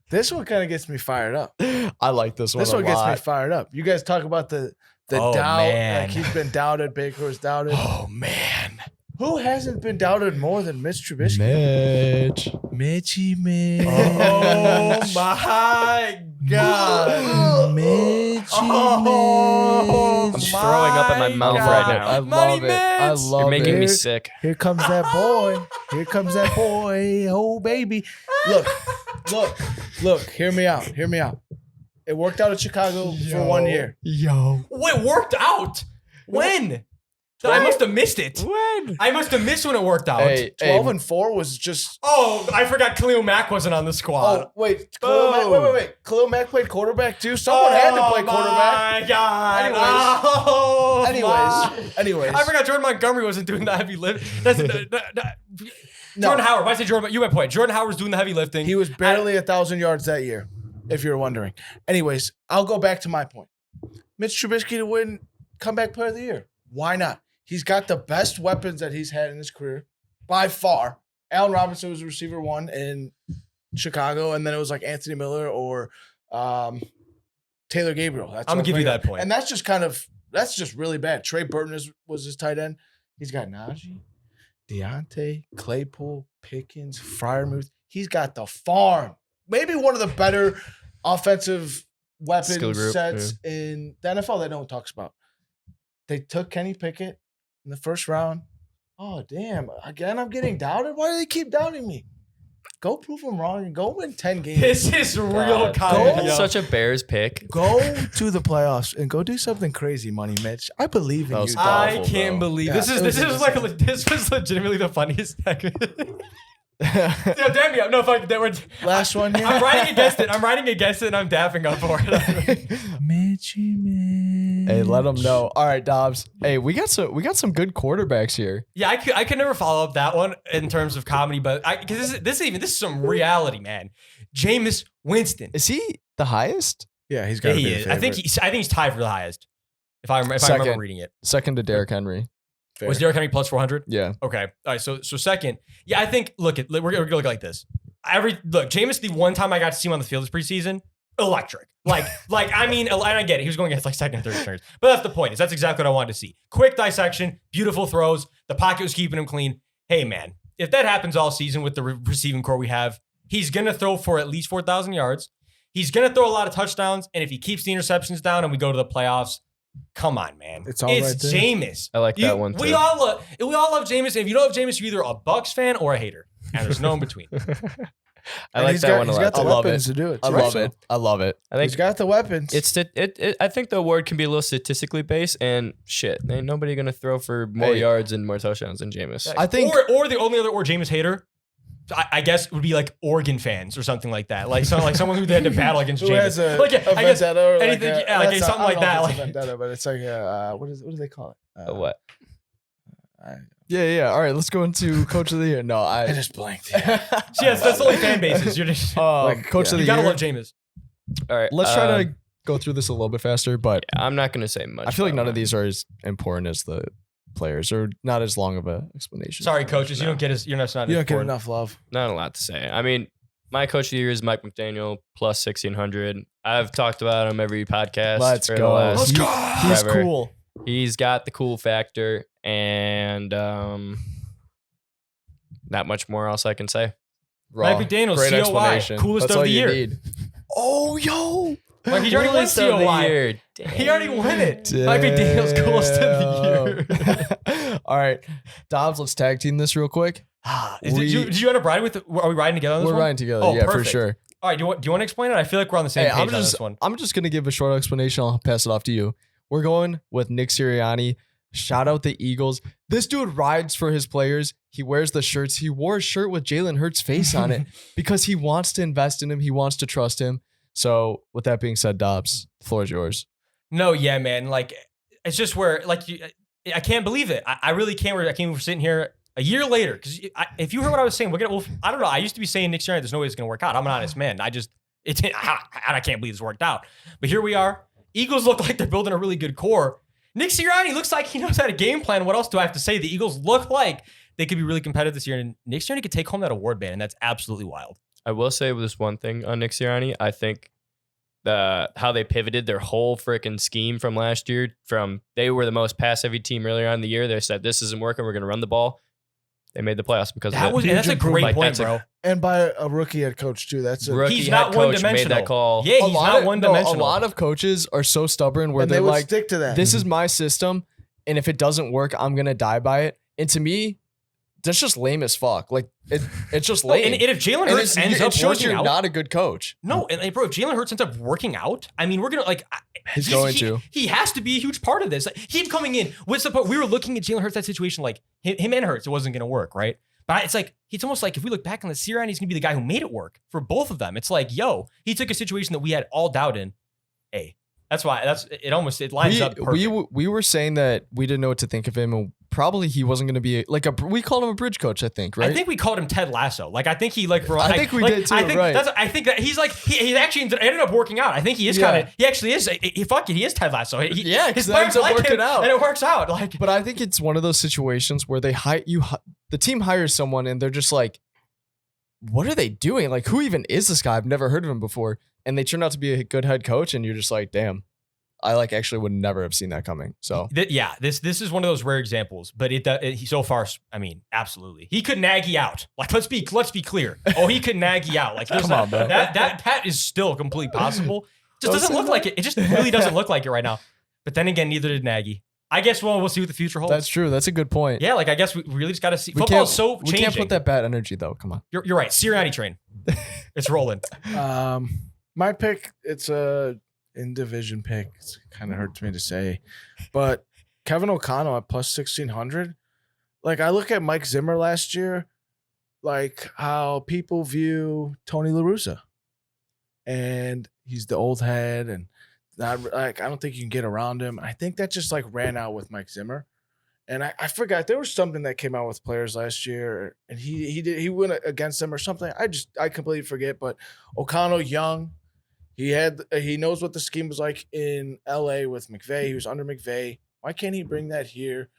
D: This one kind of gets me fired up.
A: I like this one.
D: This
A: a
D: one gets me
A: lot.
D: fired up. You guys talk about the
C: Oh,
D: doubt.
C: man.
D: Like he's been doubted. Baker was doubted.
A: Oh man,
D: Who hasn't been doubted more than Mitch Trubisky?
A: Mitch.
D: Mitchie Mitch.
C: Oh my God.
D: Mitchie
C: Oh,
D: Mitch.
B: I'm throwing up in my mouth right now.
A: I
C: Money
A: love it. I
C: Mitch.
A: love
B: You're making
A: it.
B: me
D: it.
B: sick.
D: Here comes that boy. Here comes that boy. Oh, baby. Look. Hear me out. Hear me out. It worked out at Chicago for 1 year.
A: Yo.
C: What worked out? When? I must have missed it.
B: When?
C: I must have missed when it worked out.
A: Hey,
D: 12-4 was just.
C: Oh, I forgot Khalil Mack wasn't on the squad.
D: Oh, wait. Khalil Mack, wait. Khalil Mack played quarterback too? Someone had to play quarterback.
C: Oh my God.
D: Anyways.
C: Oh,
D: Anyways.
C: I forgot Jordan Montgomery wasn't doing the heavy lift. Jordan Howard. Why say Jordan? You my point. Jordan Howard was doing the heavy lifting.
D: He was barely 1,000 yards that year, if you're wondering. Anyways, I'll go back to my point. Mitch Trubisky to win comeback player of the year. Why not? He's got the best weapons that he's had in his career by far. Allen Robinson was receiver one in Chicago, and then it was like Anthony Miller or Taylor Gabriel. That's
C: I'm gonna give you that point.
D: And that's just really bad. Trey Burton was his tight end. He's got Najee, Deontay, Claypool, Pickens, Freiermuth. He's got the farm. Maybe one of the better offensive weapon
B: Skill group,
D: sets in the NFL that no one talks about. They took Kenny Pickett in the first round. Oh, damn. Again, I'm getting doubted? Why do they keep doubting me? Go prove them wrong and go win 10 games.
C: This is real
B: God,
C: comedy.
B: that's such a Bears pick.
D: Go to the playoffs and go do something crazy, Money Mitch. I believe in
A: That was
D: you.
A: awful.
D: dog.
C: I can't
A: bro.
C: believe
D: Yeah,
C: this
D: it was
C: this was legitimately the funniest segment. Yo, damn me up. No, fuck.
D: Last one here.
C: I'm writing against it, and I'm dapping up for it.
D: Mitchie Mitch.
A: Hey, let them know. All right, Dobbs. Hey, we got some good quarterbacks here.
C: Yeah, I could never follow up that one in terms of comedy, but because this is some reality, man. Jameis Winston.
A: Is he the highest?
D: Yeah, he's got
C: Yeah,
D: to
C: he
D: be
C: is.
D: the
C: I think he's tied for the highest. If I remember
A: Second.
C: reading it.
A: Second to Derrick Henry.
D: fair.
C: Was Derrick Henry plus 400?
A: Yeah.
C: Okay. All right. So second, yeah, I think we're gonna look like this. Jameis, the one time I got to see him on the field this preseason, electric. I mean, and I get it. He was going against like second and third stringers, but that's the point. That's exactly what I wanted to see. Quick dissection, beautiful throws. The pocket was keeping him clean. Hey man, if that happens all season with the receiving core we have, he's gonna throw for at least 4,000 yards. He's gonna throw a lot of touchdowns, and if he keeps the interceptions down and we go to the playoffs. Come on, man.
D: It's all right there.
C: Jameis.
B: I like that one,
C: We
B: too.
C: all love Jameis. And if you don't love Jameis, you're either a Bucks fan or a hater. And there's no in between.
B: I like that one a
D: He's
B: lot.
D: got the
A: I love
D: weapons
A: it.
D: to do it.
A: I love it. I love it.
B: I think
D: He's got the weapons.
B: I think the award can be a little statistically based, and shit, ain't nobody gonna throw for more
A: Hey.
B: yards and more touchdowns than Jameis.
A: I think-
C: or the only other Jameis hater, I guess would be like Oregon fans or something like that. Like someone who had to battle against
D: Who
C: Jameis.
D: has a,
C: Like, yeah,
D: a
C: I guess
D: vendetta or
C: anything,
D: like a,
C: yeah, like
D: that's
C: something
D: not- I
C: like
D: don't know
C: that.
D: if it's
C: Like,
D: a vendetta, but it's like what do they call it?
B: What?
A: Yeah. All right, let's go into Coach of the Year. No,
D: I
A: I.
D: just blanked.
C: yes, that's the only fan bases. You're just
A: Coach of
C: you
A: the
C: gotta
A: Year.
C: love Jameis.
B: All right,
A: Let's try to go through this a little bit faster, but
B: I'm not gonna say much.
A: I feel like
B: about
A: none of
B: mine.
A: these are as important as the players, or not as long of a explanation.
C: Sorry, coaches, you don't get us. You're not.
D: You don't get enough love.
B: Not a lot to say. I mean, my coach of the year is Mike McDaniel plus 1,600. I've talked about him every podcast.
A: Let's
B: for the
A: go.
B: last-
A: Let's go. He's
B: forever.
A: cool.
B: He's got the cool factor, and not much more else I can say.
A: Raw.
C: Mike McDaniel,
A: Great
C: COI,
A: explanation.
C: coolest
A: That's
C: of
A: all
C: the
A: you
C: year.
A: need. Oh, yo.
C: Like he's already won
B: Coolest of the
C: COI.
B: year.
C: He already won it. Mike McDaniel's coolest of the year.
A: All right, Dobbs, let's tag team this real quick.
C: Did you end up riding with? Are we riding together on this
A: We're
C: one?
A: riding together,
C: Oh,
A: yeah, for
C: perfect.
A: sure.
C: All right, do you want to explain it? I feel like we're on the same
A: Hey,
C: page on this one.
A: I'm just gonna give a short explanation. I'll pass it off to you. We're going with Nick Sirianni. Shout out the Eagles. This dude rides for his players. He wears the shirts. He wore a shirt with Jalen Hurts' face on it because he wants to invest in him. He wants to trust him. So with that being said, Dobbs, the floor is yours.
C: No, yeah, man. Like, it's just where, like, I can't believe it. I really can't. I can't believe we're sitting here a year later. Because if you heard what I was saying, I don't know. I used to be saying Nick Sirianni, there's no way it's going to work out. I'm an honest man. I can't believe this worked out. But here we are. Eagles look like they're building a really good core. Nick Sirianni looks like he knows how to game plan. What else do I have to say? The Eagles look like they could be really competitive this year. And Nick Sirianni could take home that award band. And that's absolutely wild.
B: I will say this one thing on Nick Sirianni. I think how they pivoted their whole freaking scheme from last year. They were the most pass-heavy team earlier on in the year. They said, this isn't working. We're going to run the ball. They made the playoffs because of it.
C: That's a great point, bro.
D: And by a rookie head coach too. That's a
B: Rookie
C: He's
B: head
C: not
B: coach
C: one-dimensional.
B: made that call.
C: Yeah, he's not one-dimensional.
A: A lot of coaches are so stubborn where
D: and
A: they're
D: they would
A: like,
D: stick to that.
A: this is my system, and if it doesn't work, I'm gonna die by it. And to me, that's just lame as fuck. Like it's just lame.
C: And if Jalen Hurts ends up
A: it shows
C: working
A: you're
C: out,
A: not a good coach.
C: no, and bro, if Jalen Hurts ends up working out, I mean, we're gonna like.
A: He's going to.
C: He has to be a huge part of this. Like, him coming in with support. We were looking at Jalen Hurts that situation like him and Hurts. It wasn't gonna work, right? But it's almost like if we look back on the Sirianni, he's gonna be the guy who made it work for both of them. It's like, yo, he took a situation that we had all doubt in. Hey, that's why it lines up perfect.
A: We were saying that we didn't know what to think of him, and probably he wasn't going to be we called him a bridge coach, I think, right?
C: I think we called him Ted Lasso. Like, I think he
A: I think we did too, right?
C: I think that he's like he actually ended up working out. I think he is he actually is. He is Ted Lasso.
A: Because it ends up working out,
C: and it works out. Like,
A: but I think it's one of those situations where the team hires someone and they're just like, what are they doing? Like, who even is this guy? I've never heard of him before. And they turn out to be a good head coach, and you're just like, damn, I actually would never have seen that coming. So
C: this is one of those rare examples, but so far, I mean, absolutely, he could Nagy out. Like, let's be clear. Oh, he could Nagy out. Like,
A: come on, man.
C: That is still completely possible. Just doesn't look like it. It just really doesn't look like it right now. But then again, neither did Nagy. I guess we'll see what the future holds.
A: That's true. That's a good point.
C: Yeah, like, I guess we really just got to see. Football is so changing.
A: We can't put that bad energy though. Come on.
C: You're right. Sirianni train. It's rolling.
D: My pick, it's a in-division pick. It kind of hurts me to say. But Kevin O'Connell at plus 1,600. Like, I look at Mike Zimmer last year, like how people view Tony La Russa. And he's the old head, and not like I don't think you can get around him. I think that just like ran out with Mike Zimmer. And I forgot there was something that came out with players last year, and he went against them or something. I completely forget. But O'Connell, young, he knows what the scheme was like in LA with McVay. He was under McVay. Why can't he bring that here?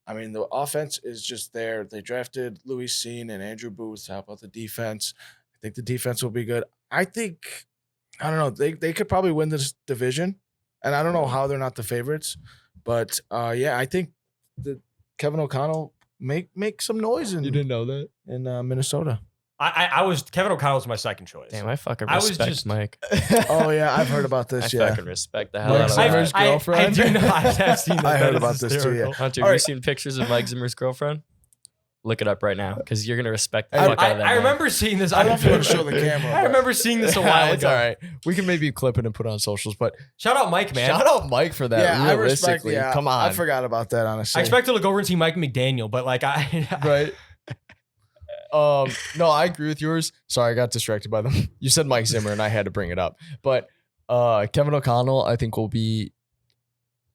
D: I mean, the offense is just there. They drafted Louis Sean and Andrew Booth. How about the defense? I think the defense will be good. I don't know. They could probably win this division, and I don't know how they're not the favorites. But yeah, I think that Kevin O'Connell make some noise in.
A: You didn't know that
D: in Minnesota.
C: Kevin O'Connell was my second choice.
B: Damn, I fucking respect Mike.
D: Oh yeah, I've heard about this.
B: I fucking respect the hell
A: Mike
B: out of
A: Zimmer's
B: that.
A: girlfriend.
C: I do know. I've seen that.
D: I heard
C: That is
D: about this too.
C: hysterical.
D: Yeah.
B: Hunter,
D: All
B: have you
D: right.
B: seen pictures of Mike Zimmer's girlfriend? Look it up right now because you're gonna respect the
A: Hey,
B: fuck out of that.
C: I
B: man.
C: remember seeing this.
D: I don't know if you want to show the camera.
C: I
D: but-
C: remember seeing this a while
A: It's
C: ago.
A: all right. We can maybe clip it and put it on socials, but
C: Shout out Mike, man.
A: shout out Mike for that.
D: Yeah, I respect.
A: Realistically,
D: Yeah,
A: come on,
D: I forgot about that. Honestly,
C: I expected to go over and see Mike McDaniel, but like
A: right? No, I agree with yours. Sorry, I got distracted by them. You said Mike Zimmer, and I had to bring it up. But Kevin O'Connell, I think it'll be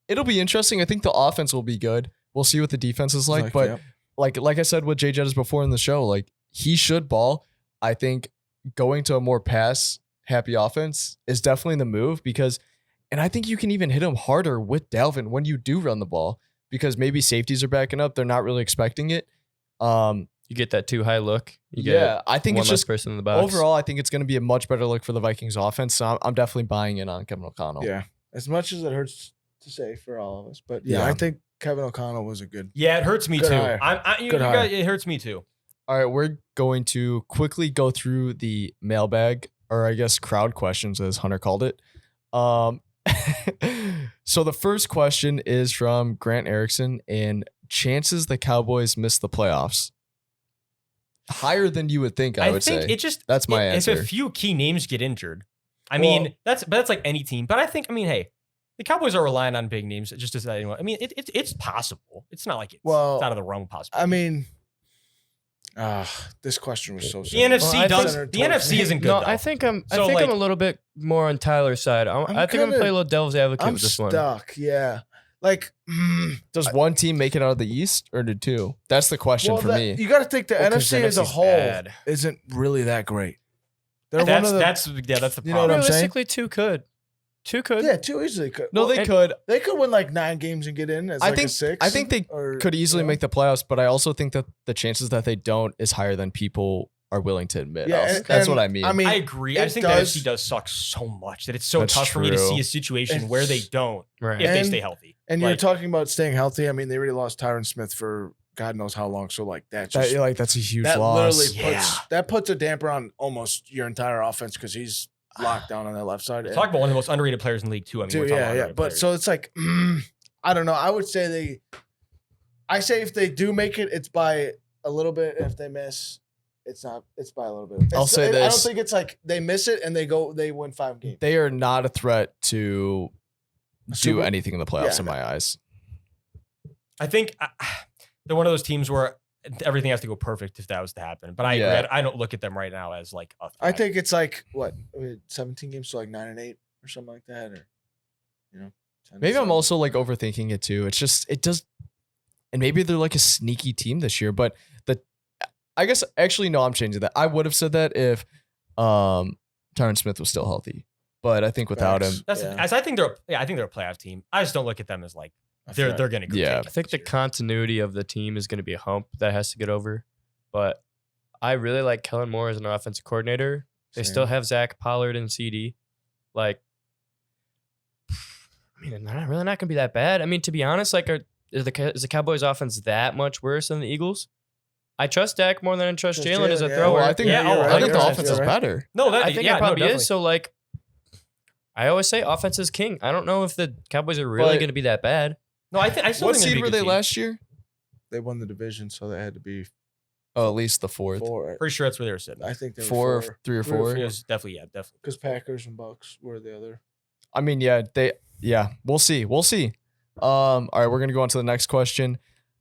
A: interesting. I think the offense will be good. We'll see what the defense is like. But
D: yep.
A: like I said with Jay Jettis before in the show, like he should ball. I think going to a more pass happy offense is definitely the move and I think you can even hit him harder with Dalvin when you do run the ball because maybe safeties are backing up. They're not really expecting it.
B: You get that too high look. You get
A: I think
B: one
A: it's
B: less
A: just
B: person in the box.
A: overall, I think it's going to be a much better look for the Vikings offense. So I'm definitely buying in on Kevin O'Connell.
D: Yeah, as much as it hurts to say for all of us, but yeah,
A: Yeah.
D: I think Kevin O'Connell was a good.
C: yeah, it hurts me
D: Good
C: too.
D: hire.
C: You guys, it hurts me too.
A: All right, we're going to quickly go through the mailbag, or I guess crowd questions, as Hunter called it. So the first question is from Grant Erickson in chances the Cowboys miss the playoffs? Higher than you would think, I would
C: think
A: say.
C: it just
A: That's my answer.
C: If a few key names get injured, I mean, that's like any team. But I mean, hey, the Cowboys are relying on big names just as anyone. I mean, it's possible. It's not like it's out of the realm of possible.
D: I mean, this question was so
C: the
D: simple.
C: NFC isn't good.
B: No,
C: though.
B: I think I'm
C: So,
B: I'm
C: like-
B: a little bit more on Tyler's side. I think I'm gonna play a little devil's advocate
D: I'm
B: with this one.
D: stuck. Yeah, like
A: Does one team make it out of the East or do two? That's the question for me.
D: You got to think the
C: Well, 'cause
D: NFC
C: the
D: as a
C: NFC's
D: whole
C: bad.
D: isn't really that great. They're one
C: that's
D: of the
C: that's the
D: you know what
C: problem.
D: I'm saying?
B: Realistically, two could.
D: yeah, two easily could.
A: No,
D: Well,
A: they could.
D: They could win like 9 games and get in as
A: I
D: like
A: think-
D: a 6.
A: I think they could easily make the playoffs, but I also think that the chances that they don't is higher than people are willing to admit.
D: Yeah,
A: That's
D: and
A: what I mean.
D: I mean,
C: I agree. I
D: it
C: just think
D: does-
C: the NFC does suck so much that it's so
A: That's
C: tough for me to
A: true.
C: see a situation where they don't
B: Right.
C: if they
D: And-
C: stay healthy.
D: And you're
C: Like-
D: talking about staying healthy. I mean, they already lost Tyron Smith for God knows how long. So like that's just,
A: that's a huge
D: that
A: loss.
D: literally
C: Yeah.
D: puts a damper on almost your entire offense because he's locked down on that left side.
C: Talk about one of the most underrated players in the league too. I mean, we're talking about
D: yeah.
C: underrated
D: But
C: players.
D: so it's like I don't know. I would say I say if they do make it, it's by a little bit. If they miss, it's not. It's by a little bit.
A: I'll say
D: I don't
A: this.
D: think it's like they miss it and they win 5 games.
A: They are not a threat to do
D: Super-
A: anything in the playoffs
D: Yeah,
A: in my eyes.
C: I think they're one of those teams where everything has to go perfect if that was to happen. But I
A: Yeah.
C: agree. I don't look at them right now as like a threat.
D: I think it's like what 17 games, so like 9-8 or something like that, or 10
A: Maybe I'm
D: 7.
A: also like overthinking it too. It's just it does, and maybe they're like a sneaky team this year. But I guess actually no, I'm changing that. I would have said that if Tyron Smith was still healthy, but I think without him,
D: Facts.
C: that's
D: Yeah.
C: as I think they're a playoff team. I just don't look at them as like
D: A
C: they're
D: threat.
C: going to
A: Yeah.
B: I think the continuity of the team is going to be a hump that has to get over. But I really like Kellen Moore as an offensive coordinator. They
D: Same.
B: still have Zach Pollard and CD. Like, I mean, they're really not going to be that bad. I mean, to be honest, like, is the Cowboys' offense that much worse than the Eagles? I trust Dak more than I trust
D: Trust
B: Jalen as a
D: Jalen, yeah.
B: thrower.
A: well, I think
C: Yeah,
D: you're
A: I think
D: you're
A: the
D: right,
A: offense
D: you're
A: is
D: right.
A: better.
C: no. That
B: I think
C: yeah,
B: it probably
C: no,
B: is. So, like, I always say offense is king. I don't know if the Cowboys are really
A: But-
B: going to be that bad.
C: No, I still
A: What
C: think
A: seed were they last year?
D: They won the division, so they had to be
A: Oh, at least the fourth.
D: 4.
C: Pretty sure that's where they were sitting.
D: I think they were
A: Four,
D: 4.
A: 3 or
D: Three or
A: 4.
C: It was definitely.
D: Because Packers and Bucks were the other.
A: I mean, we'll see. All right, we're gonna go on to the next question.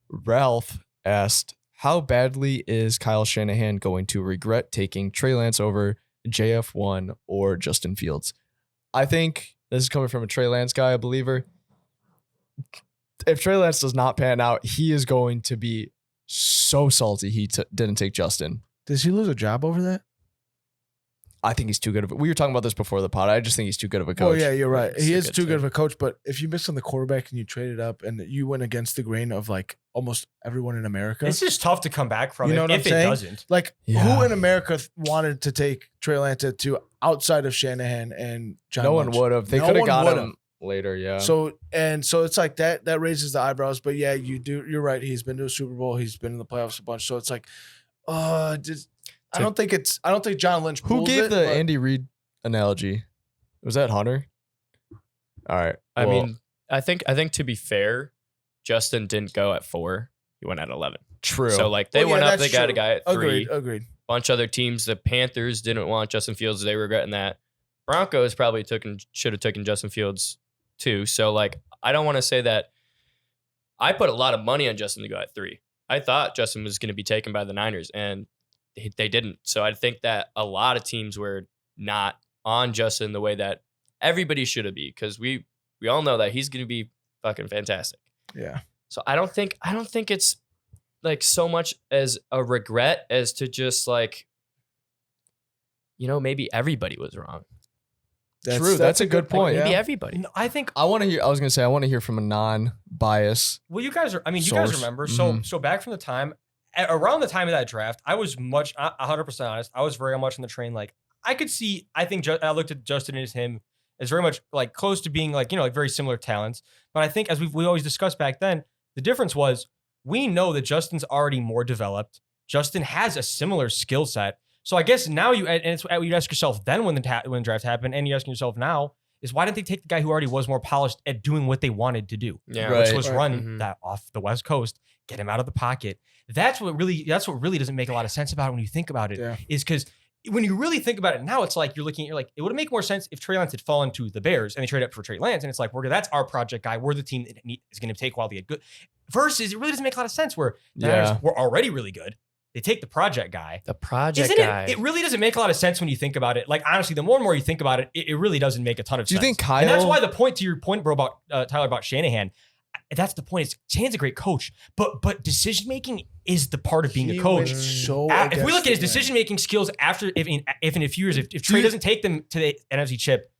A: Ralph asked, how badly is Kyle Shanahan going to regret taking Trey Lance over JF1 or Justin Fields? I think this is coming from a Trey Lance guy, a believer. If Trey Lance does not pan out, he is going to be so salty he didn't take Justin.
D: Does he lose a job over that?
A: I think he's too good of we were talking about this before the pod. I just think he's too good of a coach.
D: Oh yeah, you're right.
B: He's
D: He
B: a
D: is
B: good
D: too good
B: coach.
D: of a coach. But if you miss on the quarterback and you trade it up and you went against the grain of like almost everyone in America,
C: It's just tough to come back from
D: You know
C: it
D: what
C: if
D: I'm
C: it
D: saying?
C: doesn't.
D: like
A: Yeah.
D: who in America wanted to take Trey Lance to outside of Shanahan and John
A: No one
D: Lynch?
A: would have. They
D: No
A: could have
D: one
A: got
D: would've.
A: him later, yeah.
D: So it's like that raises the eyebrows. But yeah, you're right. He's been to a Super Bowl. He's been in the playoffs a bunch. So it's like, I don't think John Lynch.
A: Who
D: pulls
A: gave
D: it,
A: the
D: but-
A: Andy Reid analogy? Was that Hunter? All right.
B: I
A: well,
B: mean, I think to be fair, Justin didn't go at 4. He went at 11.
A: true.
B: So like they
D: Well, yeah,
B: went up,
D: that's
B: they got a
D: true.
B: guy at 3.
D: Agreed.
B: Bunch of other teams, the Panthers didn't want Justin Fields. They regretting that. Broncos probably should have taken Justin Fields too. So like I don't want to say that I put a lot of money on Justin to go at 3. I thought Justin was going to be taken by the Niners and they didn't. So I think that a lot of teams were not on Justin the way that everybody should have be because we all know that he's going to be fucking fantastic.
D: Yeah.
B: So I don't think it's like so much as a regret as to just like, maybe everybody was wrong.
A: True, that's a good point.
B: Maybe
D: Yeah.
B: everybody.
C: No, I think.
A: I want to hear. I was gonna say I want to hear from a non-bias.
C: Well, you guys
A: Source.
C: remember.
A: Mhm.
C: So back from the time, around the time of that draft, I was 100% honest. I was very much on the train. Like I could see. I think I looked at Justin as him as very much like close to being like like very similar talents. But I think as we always discussed back then, the difference was we know that Justin's already more developed. Justin has a similar skill set. So I guess now you ask yourself then when the draft happened, and you're asking yourself now, is why didn't they take the guy who already was more polished at doing what they wanted to do,
B: Yeah.
A: Right.
C: which was run
B: Mhm.
C: that off the West Coast, get him out of the pocket. That's what really doesn't make a lot of sense about it when you think about it.
D: Yeah.
C: Is because when you really think about it now, it's like you're like, it would make more sense if Trey Lance had fallen to the Bears and they traded up for Trey Lance, and it's like, that's our project guy. We're the team that is going to take while they had good. Versus, it really doesn't make a lot of sense where the Niners were already really good. They take the project guy.
B: The project
C: Isn't
B: guy.
C: it really doesn't make a lot of sense when you think about it. Like, honestly, the more and more you think about it, it really doesn't make a ton of sense.
A: Do you think Kyle?
C: And that's why to your point, bro, about Tyler, about Shanahan, that's the point. Shanahan's a great coach, but decision making is the part of being a coach. If we look at his decision making skills after, if in a few years, if Trey doesn't take them to the NFC Chip,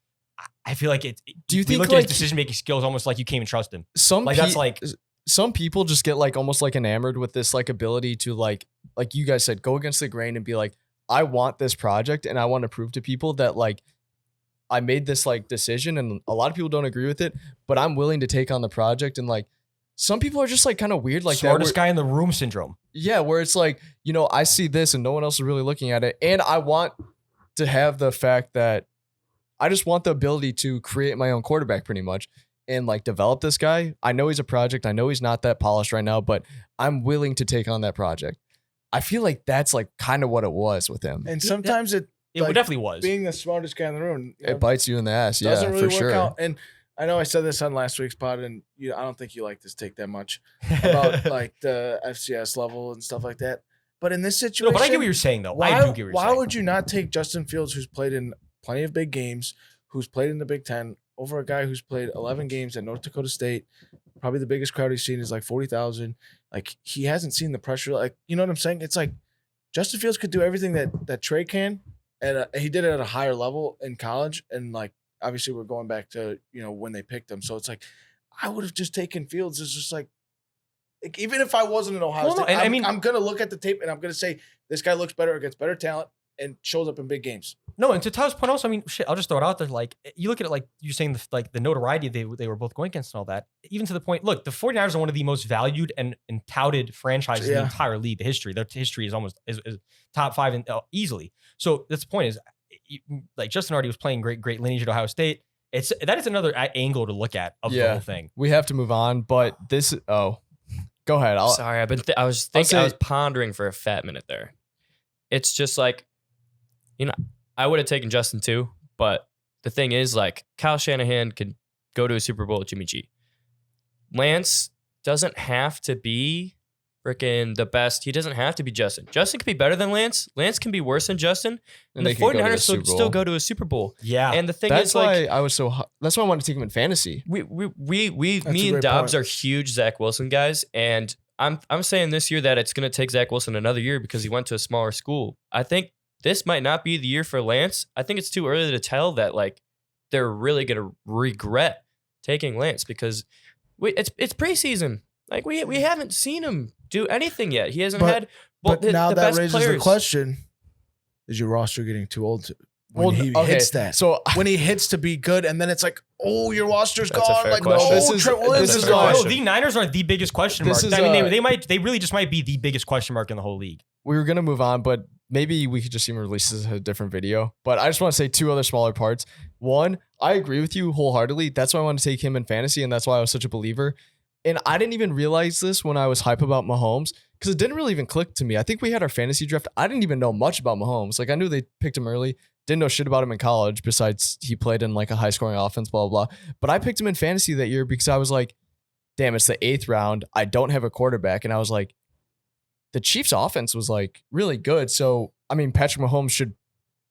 C: I feel like it.
A: Do you think
C: look at his decision making skills almost like you can't even trust him?
A: Some people just get like almost like enamored with this like ability to like you guys said, go against the grain and be like, I want this project and I want to prove to people that like I made this like decision, and a lot of people don't agree with it, but I'm willing to take on the project. And like some people are just like kind of weird like
C: smartest
A: that.
C: guy in the room syndrome.
A: Yeah, where it's like, I see this and no one else is really looking at it. And I want to have the fact that I just want the ability to create my own quarterback pretty much and like develop this guy. I know he's a project. I know he's not that polished right now, but I'm willing to take on that project. I feel like that's like kind of what it was with him.
D: And sometimes it like,
C: definitely was.
D: Being the smartest guy in the room.
A: It bites you in the ass. Yeah,
D: doesn't really
A: for
D: work
A: sure.
D: out. And I know I said this on last week's pod, and I don't think you like this take that much about like the FCS level and stuff like that. But in this situation,
C: No, but I get what you're saying though. I do get what you're saying.
D: Why would you not take Justin Fields, who's played in plenty of big games, who's played in the Big Ten, over a guy who's played 11 games at North Dakota State? Probably the biggest crowd he's seen is like 40,000. Like he hasn't seen the pressure. Like, you know what I'm saying? It's like Justin Fields could do everything that Trey can, and he did it at a higher level in college. And like obviously we're going back to when they picked him. So it's like I would have just taken Fields. It's just like even if I wasn't in Ohio State, I'm gonna look at the tape and I'm gonna say this guy looks better against better talent and shows up in big games.
C: No, and to Tyler's point also, I mean, shit, I'll just throw it out there. Like, you look at it like you're saying, the notoriety they were both going against and all that, even to the point, look, the 49ers are one of the most valued and touted franchises in the entire league, the history. Their history is almost is top 5 and easily. So that's the point is, like, Justin already was playing great lineage at Ohio State. That is another angle to look at of the whole thing.
A: We have to move on, but this, go ahead.
B: Sorry, I was pondering for a fat minute there. It's just like, I would have taken Justin too, but the thing is, like, Kyle Shanahan could go to a Super Bowl with Jimmy G. Lance doesn't have to be freaking the best. He doesn't have to be Justin. Justin could be better than Lance. Lance can be worse than Justin. And the 49ers would still go to a Super Bowl.
C: Yeah.
B: And the thing
A: that's
B: is, like,
A: that's why I wanted to take him in fantasy.
B: Me and Dobbs are huge Zach Wilson guys, and I'm saying this year that it's going to take Zach Wilson another year because he went to a smaller school. I think this might not be the year for Lance. I think it's too early to tell that like they're really going to regret taking Lance because it's preseason. Like we haven't seen him do anything yet. He hasn't had.
D: But now
B: the
D: that
B: best
D: raises
B: players.
D: the question: is your roster getting too old when he hits that?
A: So
D: when he hits to be good, and then it's like, oh, your roster's
B: That's a
D: gone.
B: fair
D: Like,
B: question.
D: no, Trent Williams is gone.
C: No, the Niners are the biggest question mark.
A: This
C: I
A: is,
C: mean, they really just might be the biggest question mark in the whole league.
A: we were gonna move on, but maybe we could just even release this as a different video. But I just want to say 2 other smaller parts. One, I agree with you wholeheartedly. That's why I wanted to take him in fantasy, and that's why I was such a believer. And I didn't even realize this when I was hype about Mahomes because it didn't really even click to me. I think we had our fantasy draft. I didn't even know much about Mahomes. Like I knew they picked him early. Didn't know shit about him in college besides he played in like a high scoring offense, blah, blah, blah. But I picked him in fantasy that year because I was like, damn, it's the 8th round. I don't have a quarterback. And I was like, the Chiefs offense was like really good. So, I mean, Patrick Mahomes should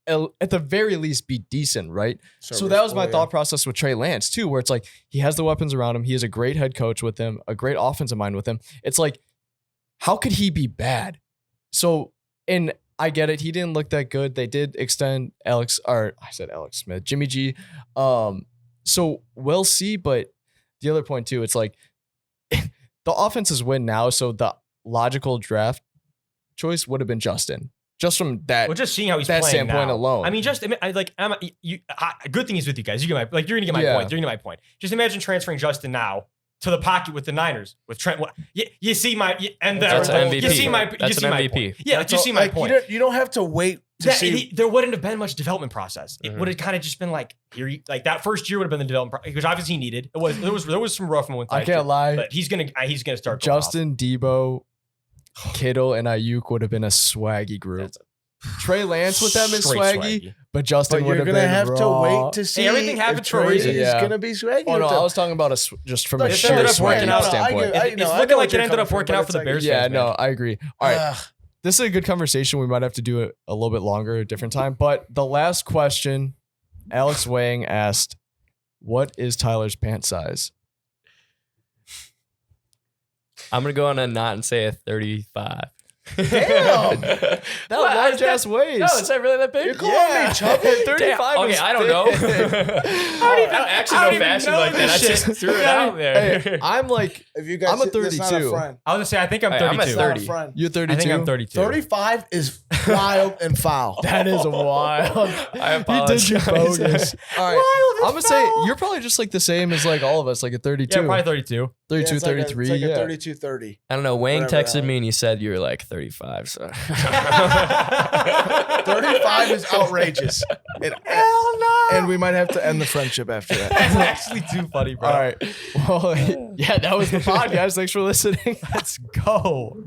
A: at the very least be decent, right? So that was my thought process with Trey Lance too, where it's like he has the weapons around him. He has a great head coach with him, a great offensive mind with him. It's like, how could he be bad? So, and I get it. He didn't look that good. They did extend Jimmy G. So we'll see. But the other point too, it's like the offenses win now. So the logical draft choice would have been Justin. Just from that,
C: Well, just seeing how he's
A: that
C: playing
A: standpoint
C: now.
A: alone.
C: I mean, good thing is with you guys. You're gonna get my point. You're gonna get my point. Just imagine transferring Justin now to the pocket with the Niners with Trent. You see my and
B: That's an MVP.
C: You see my.
B: That's
C: You see
B: an
C: my
B: MVP.
C: point. Yeah, you see my point.
D: You don't have to wait
C: there wouldn't have been much development process. It
B: Mhm.
C: would have kind of just been like like that first year would have been the development process, which obviously he needed. There was some rough moments.
A: I
C: last year,
A: can't lie.
C: but he's gonna start going off.
A: Justin, Debo, Kittle, and Ayuk would have been a swaggy group. Trey Lance with them is
C: Straight
A: swaggy, but Justin
D: But
A: would
D: you're
A: have
D: gonna
A: been
D: have to
A: raw.
D: wait to see.
C: everything
D: if
C: happens for a
D: Trey
C: reason.
D: is
A: Yeah.
D: gonna be swaggy.
A: Oh no,
D: with
A: I
D: them.
A: was talking about just from
D: Like,
A: a
C: it
A: sheer
C: ended up
A: swaggy
C: working out.
A: standpoint.
C: It's looking like it ended up working out for the Bears.
A: Yeah,
C: fans,
A: no,
C: man.
A: I agree. All right, this is a good conversation. We might have to do it a little bit longer, a different time. But the last question, Alex Wang asked, "What is Tyler's pant size?"
B: I'm gonna go on a knot and say a 35.
D: Damn.
A: That
B: What?
A: large ass waist.
B: No, is that really that big?
D: You're calling me chubby?
A: 35
B: Damn. Okay,
A: is
B: I don't know.
A: thick.
B: I don't actually know fashion like that. I just threw it out there.
A: Hey, I'm like,
D: If you guys,
A: I'm a
D: that's not
A: 32.
D: friend.
C: I was gonna say I think I'm
B: Hey, I'm
C: 32.
B: at
D: It's not a
B: 30.
D: friend.
A: you're 32.
C: I think I'm 32.
D: 35 is wild and foul.
A: That is wild.
B: I
A: You did your
B: apologize.
A: bogus. All right, I'm gonna say you're probably just like the same as like all of us, like a 32,
C: Yeah, probably 32.
A: 32,
D: it's like
A: 33.
D: It's like
A: yeah.
D: a 32, 30.
B: I don't know. Wayne
D: Whatever,
B: texted me and he said you were like 35. So
D: 35 is outrageous.
C: Hell no.
D: And we might have to end the friendship after that.
C: That's actually too funny, bro.
A: All right. Well, yeah, that was the podcast. Thanks for listening.
C: Let's go.